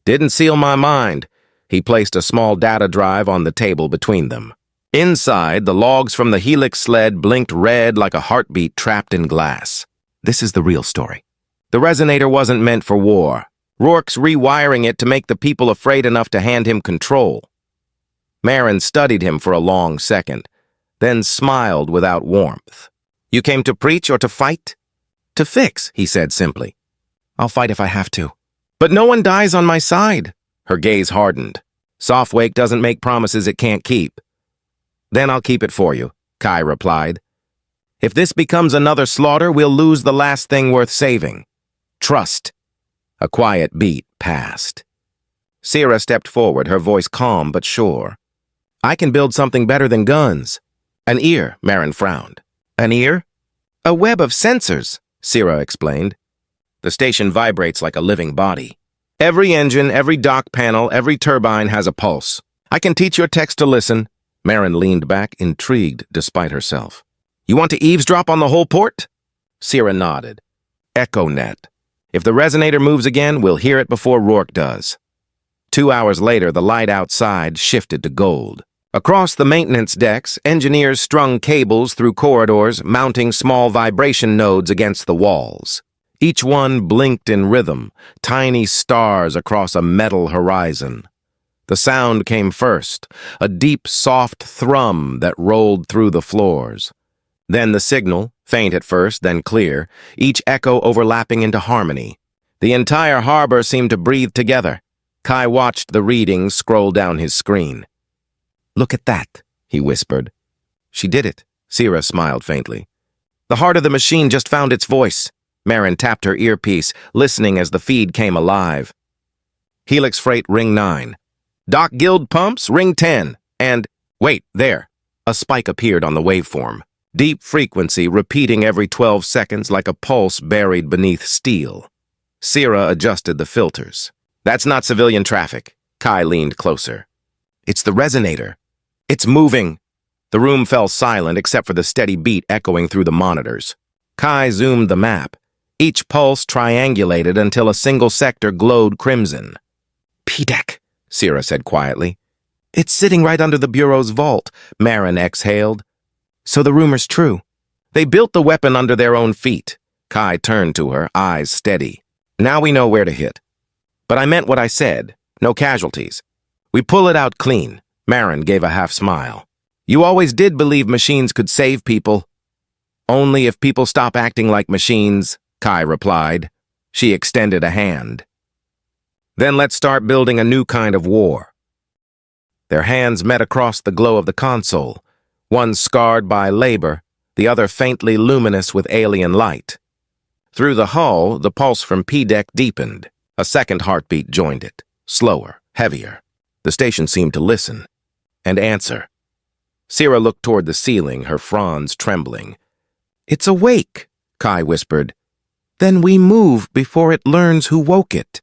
"Didn't seal my mind." He placed a small data drive on the table between them. Inside, the logs from the Helix sled blinked red like a heartbeat trapped in glass. This is the real story. The resonator wasn't meant for war. Rourke's rewiring it to make the people afraid enough to hand him control. Marin studied him for a long second, then smiled without warmth. "You came to preach or to fight?" "To fix," he said simply. "I'll fight if I have to." "But no one dies on my side." Her gaze hardened. "Softwake doesn't make promises it can't keep." "Then I'll keep it for you," Kai replied. "If this becomes another slaughter, we'll lose the last thing worth saving. Trust." A quiet beat passed. Sira stepped forward, her voice calm but sure. "I can build something better than guns." "An ear," Marin frowned. "An ear?" "A web of sensors," Sira explained. "The station vibrates like a living body. Every engine, every dock panel, every turbine has a pulse. I can teach your techs to listen." Marin leaned back, intrigued despite herself. "You want to eavesdrop on the whole port?" Sira nodded. "EchoNet. If the resonator moves again, we'll hear it before Rourke does." 2 hours later, the light outside shifted to gold. Across the maintenance decks, engineers strung cables through corridors, mounting small vibration nodes against the walls. Each one blinked in rhythm, tiny stars across a metal horizon. The sound came first, a deep, soft thrum that rolled through the floors. Then the signal, faint at first, then clear, each echo overlapping into harmony. The entire harbor seemed to breathe together. Kai watched the readings scroll down his screen. "Look at that," he whispered. "She did it," Sira smiled faintly. "The heart of the machine just found its voice." Marin tapped her earpiece, listening as the feed came alive. "Helix Freight, Ring 9. Dock Guild Pumps, Ring 10. And, wait, there." A spike appeared on the waveform. Deep frequency repeating every 12 seconds like a pulse buried beneath steel. Sira adjusted the filters. "That's not civilian traffic." Kai leaned closer. "It's the resonator. It's moving." The room fell silent except for the steady beat echoing through the monitors. Kai zoomed the map. Each pulse triangulated until a single sector glowed crimson. "P-deck," Sira said quietly. "It's sitting right under the Bureau's vault," Marin exhaled. "So the rumor's true. They built the weapon under their own feet." Kai turned to her, eyes steady. "Now we know where to hit. But I meant what I said. No casualties. We pull it out clean." Marin gave a half smile. "You always did believe machines could save people." "Only if people stop acting like machines," Kai replied. She extended a hand. "Then let's start building a new kind of war." Their hands met across the glow of the console, one scarred by labor, the other faintly luminous with alien light. Through the hull, the pulse from P-deck deepened. A second heartbeat joined it, slower, heavier. The station seemed to listen and answer. Sira looked toward the ceiling, her fronds trembling. "It's awake," Kai whispered. "Then we move before it learns who woke it."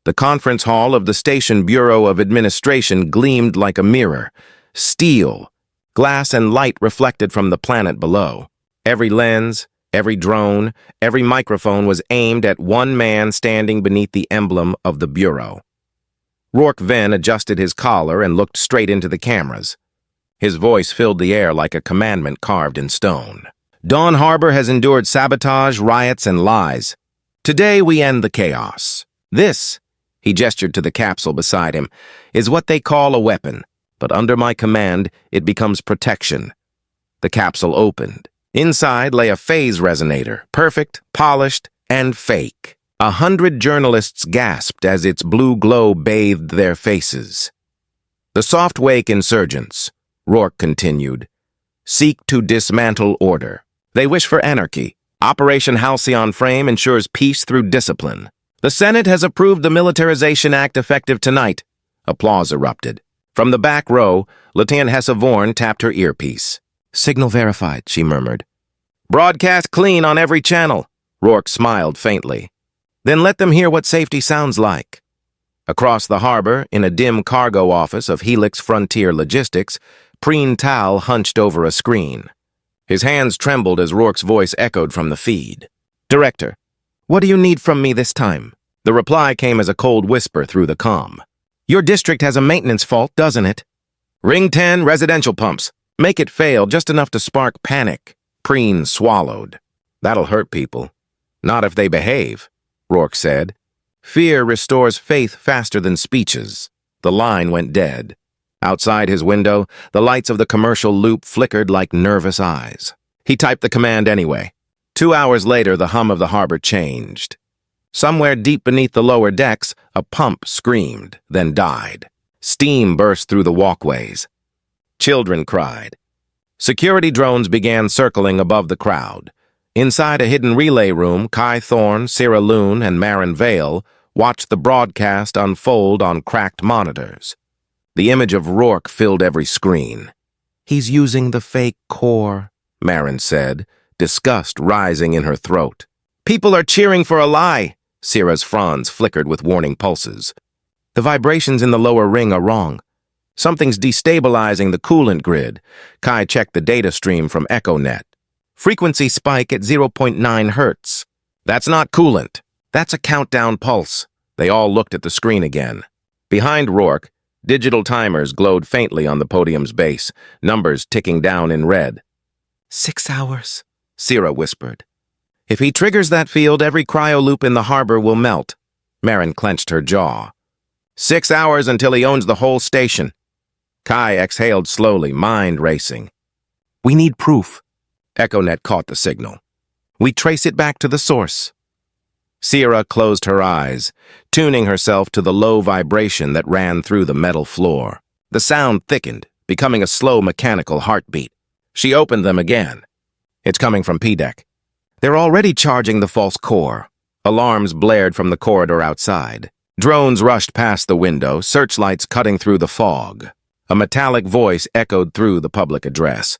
The conference hall of the Station Bureau of Administration gleamed like a mirror. Steel, glass and light reflected from the planet below. Every lens, every drone, every microphone was aimed at one man standing beneath the emblem of the Bureau. Rourke Venn adjusted his collar and looked straight into the cameras. His voice filled the air like a commandment carved in stone. Dawn Harbor has endured sabotage, riots, and lies. Today we end the chaos. This, he gestured to the capsule beside him, is what they call a weapon, but under my command, it becomes protection. The capsule opened. Inside lay a phase resonator, perfect, polished, and fake. 100 journalists gasped as its blue glow bathed their faces. The soft-wake insurgents, Rourke continued, seek to dismantle order. They wish for anarchy. Operation Halcyon Frame ensures peace through discipline. The Senate has approved the Militarization Act effective tonight. Applause erupted. From the back row, Lieutenant HFY tapped her earpiece. Signal verified, she murmured. Broadcast clean on every channel. Rourke smiled faintly. Then let them hear what safety sounds like. Across the harbor, in a dim cargo office of Helix Frontier Logistics, Preen Tal hunched over a screen. His hands trembled as Rourke's voice echoed from the feed. Director, what do you need from me this time? The reply came as a cold whisper through the comm. Your district has a maintenance fault, doesn't it? Ring 10, residential pumps. Make it fail just enough to spark panic. Preen swallowed. That'll hurt people. Not if they behave, Rourke said. Fear restores faith faster than speeches. The line went dead. Outside his window, the lights of the commercial loop flickered like nervous eyes. He typed the command anyway. 2 hours later, the hum of the harbor changed. Somewhere deep beneath the lower decks, a pump screamed, then died. Steam burst through the walkways. Children cried. Security drones began circling above the crowd. Inside a hidden relay room, Kai Thorne, Sira Lune, and Marin Vale watched the broadcast unfold on cracked monitors. The image of Rourke filled every screen. He's using the fake core, Marin said, disgust rising in her throat. People are cheering for a lie. Sira's fronds flickered with warning pulses. The vibrations in the lower ring are wrong. Something's destabilizing the coolant grid. Kai checked the data stream from EchoNet. Frequency spike at 0.9 hertz. That's not coolant. That's a countdown pulse. They all looked at the screen again. Behind Rourke, digital timers glowed faintly on the podium's base, numbers ticking down in red. 6 hours, Sira whispered. If he triggers that field, every cryoloop in the harbor will melt. Marin clenched her jaw. 6 hours until he owns the whole station. Kai exhaled slowly, mind racing. We need proof. EchoNet caught the signal. We trace it back to the source. Sira closed her eyes, tuning herself to the low vibration that ran through the metal floor. The sound thickened, becoming a slow mechanical heartbeat. She opened them again. It's coming from P-Deck. They're already charging the false core. Alarms blared from the corridor outside. Drones rushed past the window, searchlights cutting through the fog. A metallic voice echoed through the public address.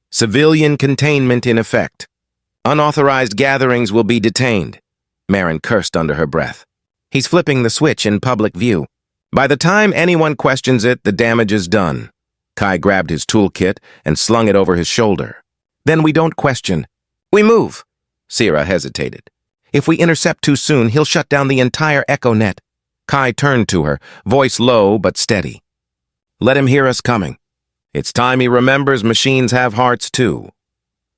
Civilian containment in effect. Unauthorized gatherings will be detained. Marin cursed under her breath. He's flipping the switch in public view. By the time anyone questions it, the damage is done. Kai grabbed his toolkit and slung it over his shoulder. Then we don't question. We move. Sira hesitated. If we intercept too soon, he'll shut down the entire EchoNet. Kai turned to her, voice low but steady. Let him hear us coming. It's time he remembers machines have hearts too.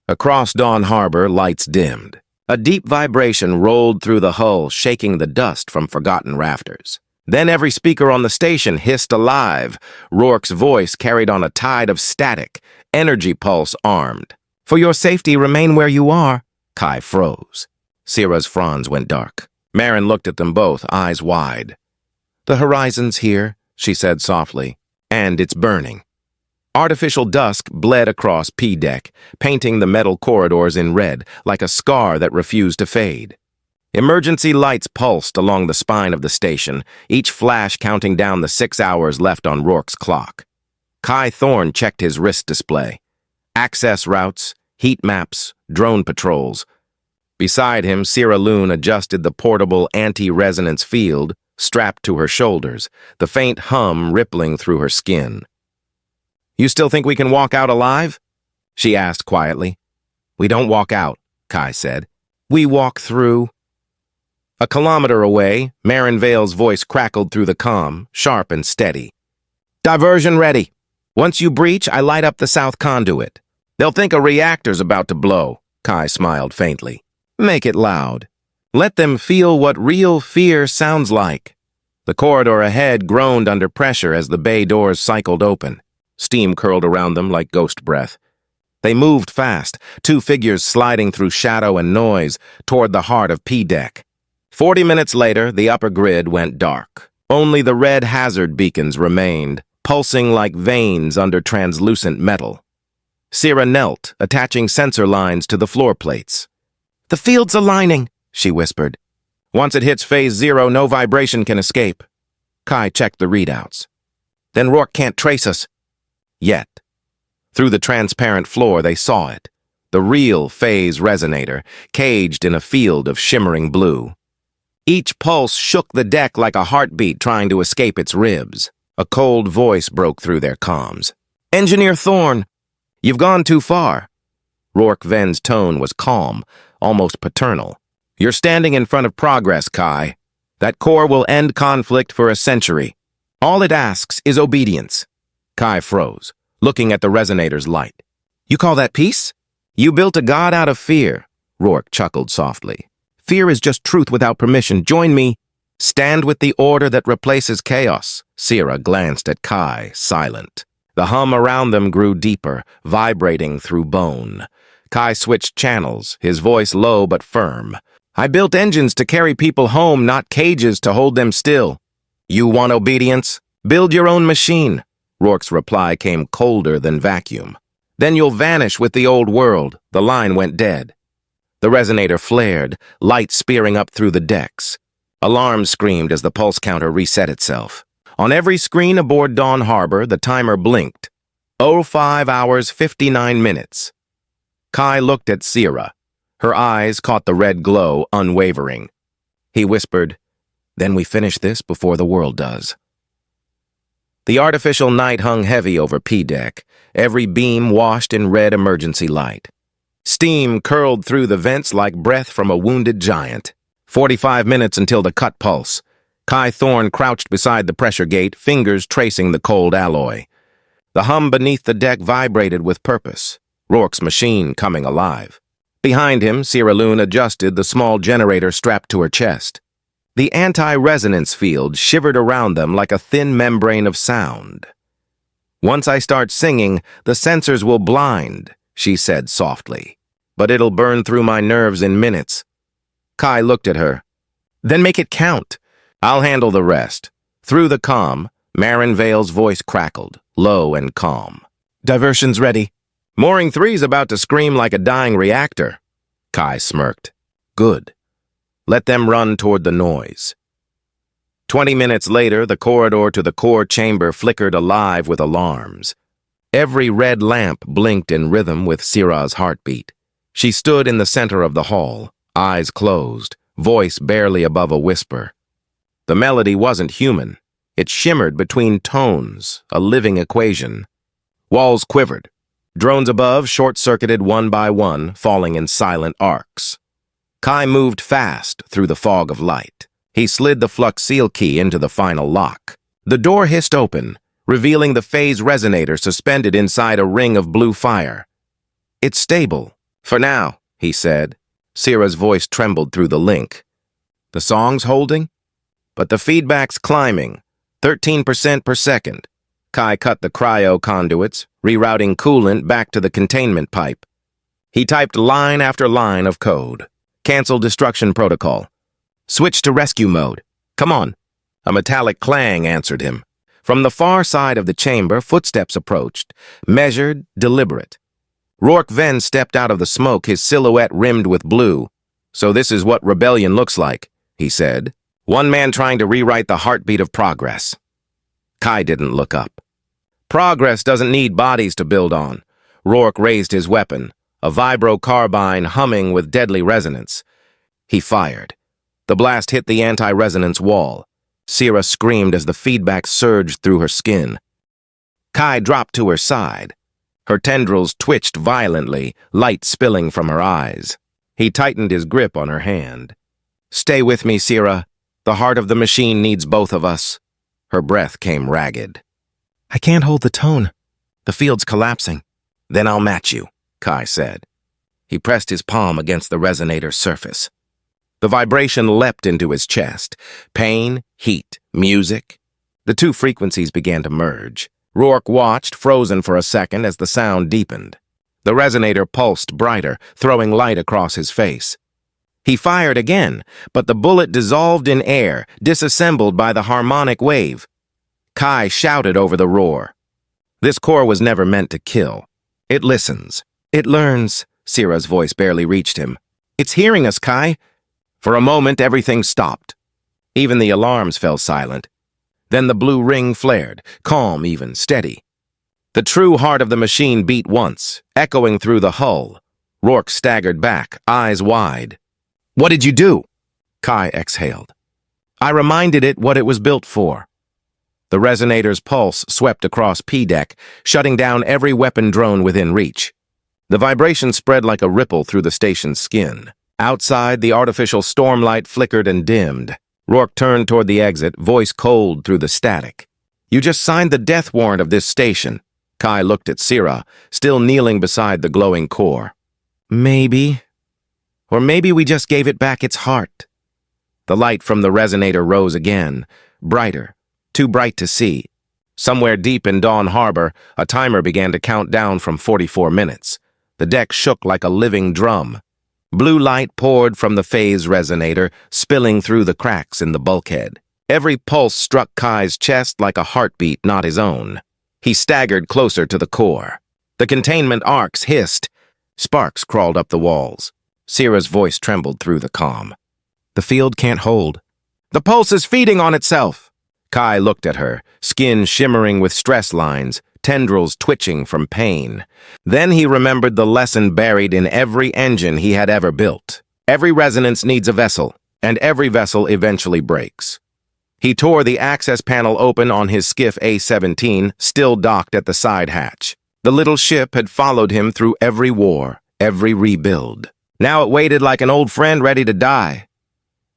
Across Dawn Harbor, lights dimmed. A deep vibration rolled through the hull, shaking the dust from forgotten rafters. Then every speaker on the station hissed alive. Rourke's voice carried on a tide of static, energy pulse armed. For your safety, remain where you are. Kai froze. Sira's fronds went dark. Marin looked at them both, eyes wide. The horizon's here, she said softly, and it's burning. Artificial dusk bled across P-Deck, painting the metal corridors in red, like a scar that refused to fade. Emergency lights pulsed along the spine of the station, each flash counting down the 6 hours left on Rourke's clock. Kai Thorne checked his wrist display. Access routes, heat maps, drone patrols. Beside him, Sira Lune adjusted the portable anti-resonance field strapped to her shoulders, the faint hum rippling through her skin. You still think we can walk out alive? She asked quietly. We don't walk out, Kai said. We walk through. A kilometer away, Marin Vale's voice crackled through the comm, sharp and steady. Diversion ready. Once you breach, I light up the south conduit. They'll think a reactor's about to blow. Kai smiled faintly. Make it loud. Let them feel what real fear sounds like. The corridor ahead groaned under pressure as the bay doors cycled open. Steam curled around them like ghost breath. They moved fast, two figures sliding through shadow and noise toward the heart of P-Deck. 40 minutes later, the upper grid went dark. Only the red hazard beacons remained, pulsing like veins under translucent metal. Sira knelt, attaching sensor lines to the floor plates. "The field's aligning," she whispered. "Once it hits phase 0, no vibration can escape." Kai checked the readouts. "Then Rourke can't trace us." Yet. Through the transparent floor, they saw it. The real phase resonator, caged in a field of shimmering blue. Each pulse shook the deck like a heartbeat trying to escape its ribs. A cold voice broke through their comms. "Engineer Thorne, you've gone too far." Rourke Venn's tone was calm, almost paternal. "You're standing in front of progress, Kai. That core will end conflict for a century. All it asks is obedience." Kai froze, looking at the resonator's light. "You call that peace?" "You built a god out of fear," Rourke chuckled softly. "Fear is just truth without permission. Join me. Stand with the order that replaces chaos." Sira glanced at Kai, silent. The hum around them grew deeper, vibrating through bone. Kai switched channels, his voice low but firm. "I built engines to carry people home, not cages to hold them still." "You want obedience? Build your own machine." Rourke's reply came colder than vacuum. "Then you'll vanish with the old world." The line went dead. The resonator flared, light spearing up through the decks. Alarms screamed as the pulse counter reset itself. On every screen aboard Dawn Harbor, the timer blinked. 05 hours, 59 minutes. Kai looked at Sira. Her eyes caught the red glow, unwavering. He whispered, "Then we finish this before the world does." The artificial night hung heavy over P-Deck, every beam washed in red emergency light. Steam curled through the vents like breath from a wounded giant. 45 minutes until the cut pulse. Kai Thorne crouched beside the pressure gate, fingers tracing the cold alloy. The hum beneath the deck vibrated with purpose, Rourke's machine coming alive. Behind him, Sira Lune adjusted the small generator strapped to her chest. The anti-resonance field shivered around them like a thin membrane of sound. "Once I start singing, the sensors will blind," she said softly. "But it'll burn through my nerves in minutes." Kai looked at her. "Then make it count." "I'll handle the rest." Through the comm, Marin Vale's voice crackled, low and calm. "Diversion's ready." "Mooring 3's about to scream like a dying reactor." Kai smirked. "Good. Let them run toward the noise." 20 minutes later, the corridor to the core chamber flickered alive with alarms. Every red lamp blinked in rhythm with Sira's heartbeat. She stood in the center of the hall, eyes closed, voice barely above a whisper. The melody wasn't human. It shimmered between tones, a living equation. Walls quivered. Drones above short-circuited one by one, falling in silent arcs. Kai moved fast through the fog of light. He slid the flux seal key into the final lock. The door hissed open, revealing the phase resonator suspended inside a ring of blue fire. "It's stable. For now," he said. Sira's voice trembled through the link. "The song's holding? But the feedback's climbing, 13% per second." Kai cut the cryo conduits, rerouting coolant back to the containment pipe. He typed line after line of code. "Cancel destruction protocol. Switch to rescue mode. Come on." A metallic clang answered him. From the far side of the chamber, footsteps approached, measured, deliberate. Rourke Venn stepped out of the smoke, his silhouette rimmed with blue. "So this is what rebellion looks like," he said. "One man trying to rewrite the heartbeat of progress." Kai didn't look up. "Progress doesn't need bodies to build on." Rourke raised his weapon, a vibro carbine humming with deadly resonance. He fired. The blast hit the anti-resonance wall. Sira screamed as the feedback surged through her skin. Kai dropped to her side. Her tendrils twitched violently, light spilling from her eyes. He tightened his grip on her hand. "Stay with me, Sira. The heart of the machine needs both of us." Her breath came ragged. "I can't hold the tone. The field's collapsing." "Then I'll match you," Kai said. He pressed his palm against the resonator's surface. The vibration leapt into his chest. Pain, heat, music. The two frequencies began to merge. Rourke watched, frozen for a second, as the sound deepened. The resonator pulsed brighter, throwing light across his face. He fired again, but the bullet dissolved in air, disassembled by the harmonic wave. Kai shouted over the roar. This core was never meant to kill. It listens. It learns. Sira's voice barely reached him. It's hearing us, Kai. For a moment, everything stopped. Even the alarms fell silent. Then the blue ring flared, calm, even, steady. The true heart of the machine beat once, echoing through the hull. Rourke staggered back, eyes wide. What did you do? Kai exhaled. I reminded it what it was built for. The resonator's pulse swept across P-deck, shutting down every weapon drone within reach. The vibration spread like a ripple through the station's skin. Outside, the artificial stormlight flickered and dimmed. Rourke turned toward the exit, voice cold through the static. You just signed the death warrant of this station. Kai looked at Sira, still kneeling beside the glowing core. Maybe. Or maybe we just gave it back its heart. The light from the resonator rose again, brighter, too bright to see. Somewhere deep in Dawn Harbor, a timer began to count down from 44 minutes. The deck shook like a living drum. Blue light poured from the phase resonator, spilling through the cracks in the bulkhead. Every pulse struck Kai's chest like a heartbeat not his own. He staggered closer to the core. The containment arcs hissed. Sparks crawled up the walls. Sira's voice trembled through the calm. The field can't hold. The pulse is feeding on itself. Kai looked at her, skin shimmering with stress lines, tendrils twitching from pain. Then he remembered the lesson buried in every engine he had ever built. Every resonance needs a vessel, and every vessel eventually breaks. He tore the access panel open on his skiff A-17, still docked at the side hatch. The little ship had followed him through every war, every rebuild. Now it waited like an old friend ready to die.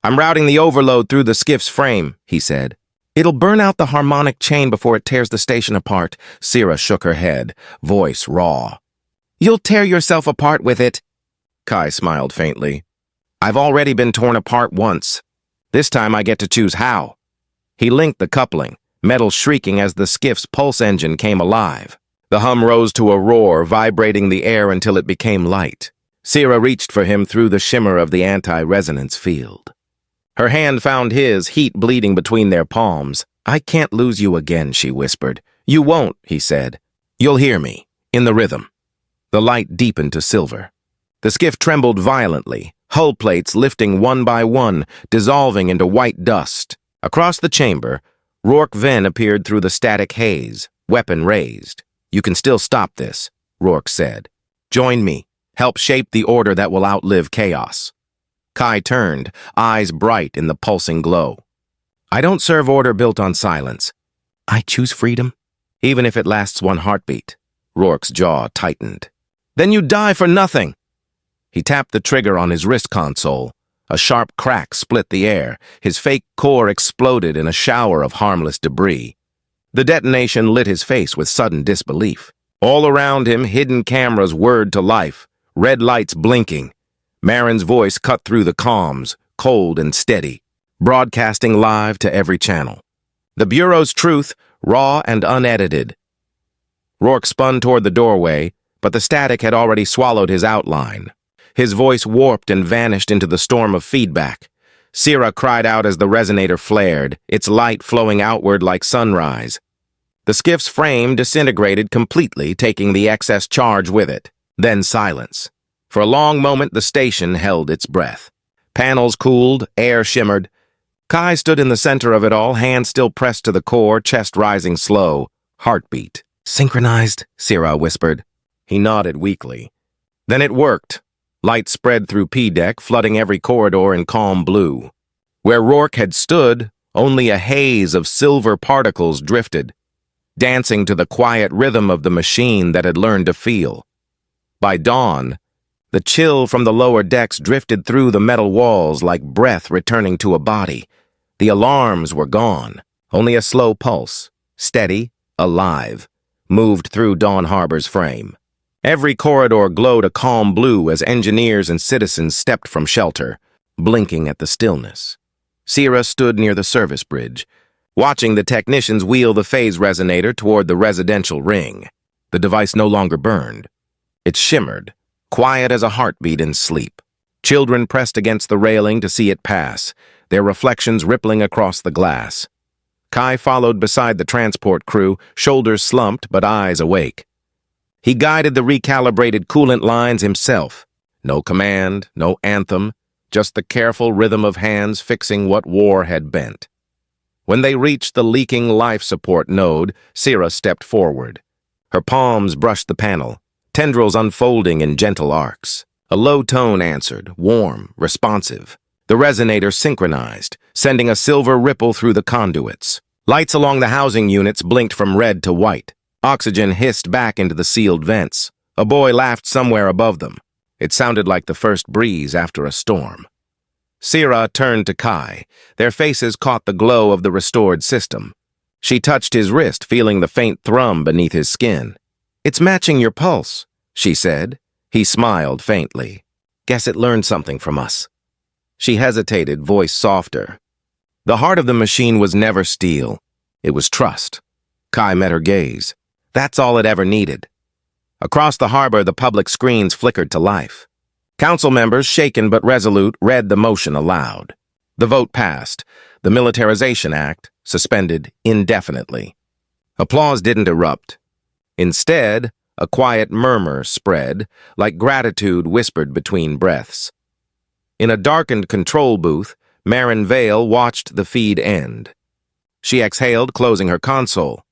I'm routing the overload through the skiff's frame, he said. It'll burn out the harmonic chain before it tears the station apart. Sira shook her head, voice raw. You'll tear yourself apart with it. Kai smiled faintly. I've already been torn apart once. This time I get to choose how. He linked the coupling, metal shrieking as the skiff's pulse engine came alive. The hum rose to a roar, vibrating the air until it became light. Sira reached for him through the shimmer of the anti-resonance field. Her hand found his, heat bleeding between their palms. I can't lose you again, she whispered. You won't, he said. You'll hear me, in the rhythm. The light deepened to silver. The skiff trembled violently, hull plates lifting one by one, dissolving into white dust. Across the chamber, Rourke Venn appeared through the static haze, weapon raised. You can still stop this, Rourke said. Join me. Help shape the order that will outlive chaos. Kai turned, eyes bright in the pulsing glow. I don't serve order built on silence. I choose freedom, even if it lasts one heartbeat. Rourke's jaw tightened. Then you die for nothing. He tapped the trigger on his wrist console. A sharp crack split the air. His fake core exploded in a shower of harmless debris. The detonation lit his face with sudden disbelief. All around him, hidden cameras whirred to life, red lights blinking. Marin's voice cut through the comms, cold and steady, broadcasting live to every channel. The Bureau's truth, raw and unedited. Rourke spun toward the doorway, but the static had already swallowed his outline. His voice warped and vanished into the storm of feedback. Sira cried out as the resonator flared, its light flowing outward like sunrise. The skiff's frame disintegrated completely, taking the excess charge with it. Then silence. For a long moment, the station held its breath. Panels cooled, air shimmered. Kai stood in the center of it all, hand still pressed to the core, chest rising slow, heartbeat. Synchronized, Sira whispered. He nodded weakly. Then it worked. Light spread through P-deck, flooding every corridor in calm blue. Where Rourke had stood, only a haze of silver particles drifted, dancing to the quiet rhythm of the machine that had learned to feel. By dawn, the chill from the lower decks drifted through the metal walls like breath returning to a body. The alarms were gone. Only a slow pulse, steady, alive, moved through Dawn Harbor's frame. Every corridor glowed a calm blue as engineers and citizens stepped from shelter, blinking at the stillness. Sira stood near the service bridge, watching the technicians wheel the phase resonator toward the residential ring. The device no longer burned. It shimmered, quiet as a heartbeat in sleep. Children pressed against the railing to see it pass, their reflections rippling across the glass. Kai followed beside the transport crew, shoulders slumped but eyes awake. He guided the recalibrated coolant lines himself. No command, no anthem, just the careful rhythm of hands fixing what war had bent. When they reached the leaking life support node, Sira stepped forward. Her palms brushed the panel, tendrils unfolding in gentle arcs. A low tone answered, warm, responsive. The resonator synchronized, sending a silver ripple through the conduits. Lights along the housing units blinked from red to white. Oxygen hissed back into the sealed vents. A boy laughed somewhere above them. It sounded like the first breeze after a storm. Sira turned to Kai. Their faces caught the glow of the restored system. She touched his wrist, feeling the faint thrum beneath his skin. "It's matching your pulse," she said. He smiled faintly. "Guess it learned something from us." She hesitated, voice softer. The heart of the machine was never steel. It was trust. Kai met her gaze. That's all it ever needed. Across the harbor, the public screens flickered to life. Council members, shaken but resolute, read the motion aloud. The vote passed. The Militarization Act suspended indefinitely. Applause didn't erupt. Instead, a quiet murmur spread, like gratitude whispered between breaths. In a darkened control booth, Marin Vale watched the feed end. She exhaled, closing her console.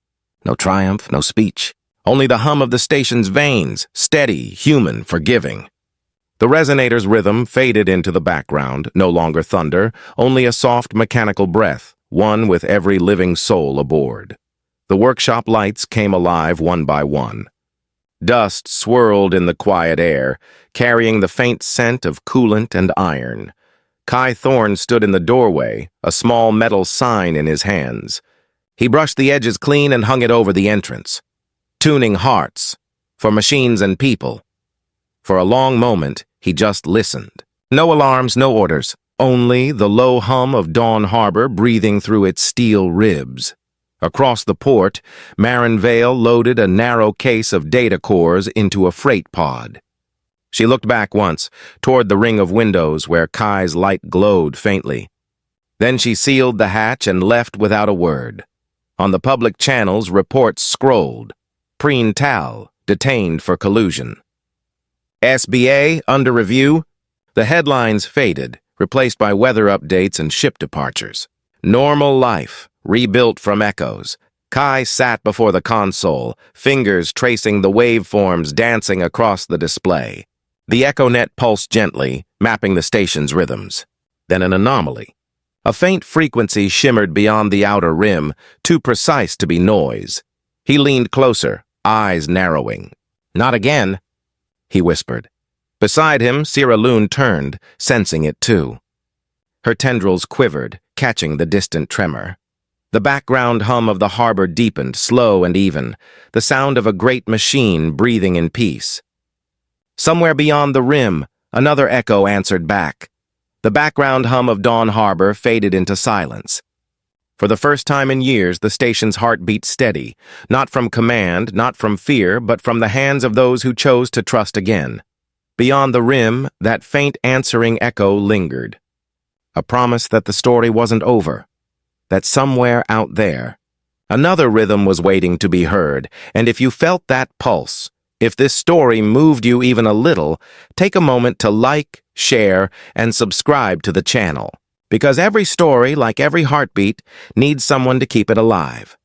No triumph, no speech. Only the hum of the station's veins, steady, human, forgiving. The resonator's rhythm faded into the background, no longer thunder, only a soft mechanical breath, one with every living soul aboard. The workshop lights came alive one by one. Dust swirled in the quiet air, carrying the faint scent of coolant and iron. Kai Thorne stood in the doorway, a small metal sign in his hands. He brushed the edges clean and hung it over the entrance. Tuning hearts, for machines and people. For a long moment, he just listened. No alarms, no orders, only the low hum of Dawn Harbor breathing through its steel ribs. Across the port, Marin Vale loaded a narrow case of data cores into a freight pod. She looked back once, toward the ring of windows where Kai's light glowed faintly. Then she sealed the hatch and left without a word. On the public channels, reports scrolled. Preen Tal, detained for collusion. SBA, under review. The headlines faded, replaced by weather updates and ship departures. Normal life, rebuilt from echoes. Kai sat before the console, fingers tracing the waveforms dancing across the display. The EchoNet pulsed gently, mapping the station's rhythms. Then an anomaly. A faint frequency shimmered beyond the outer rim, too precise to be noise. He leaned closer, eyes narrowing. "Not again," he whispered. Beside him, Sira Lune turned, sensing it too. Her tendrils quivered, catching the distant tremor. The background hum of the harbor deepened, slow and even, the sound of a great machine breathing in peace. Somewhere beyond the rim, another echo answered back. The background hum of Dawn Harbor faded into silence. For the first time in years, the station's heart beat steady, not from command, not from fear, but from the hands of those who chose to trust again. Beyond the rim, that faint answering echo lingered. A promise that the story wasn't over, that somewhere out there, another rhythm was waiting to be heard, and if you felt that pulse, if this story moved you even a little, take a moment to like, share, and subscribe to the channel. Because every story, like every heartbeat, needs someone to keep it alive.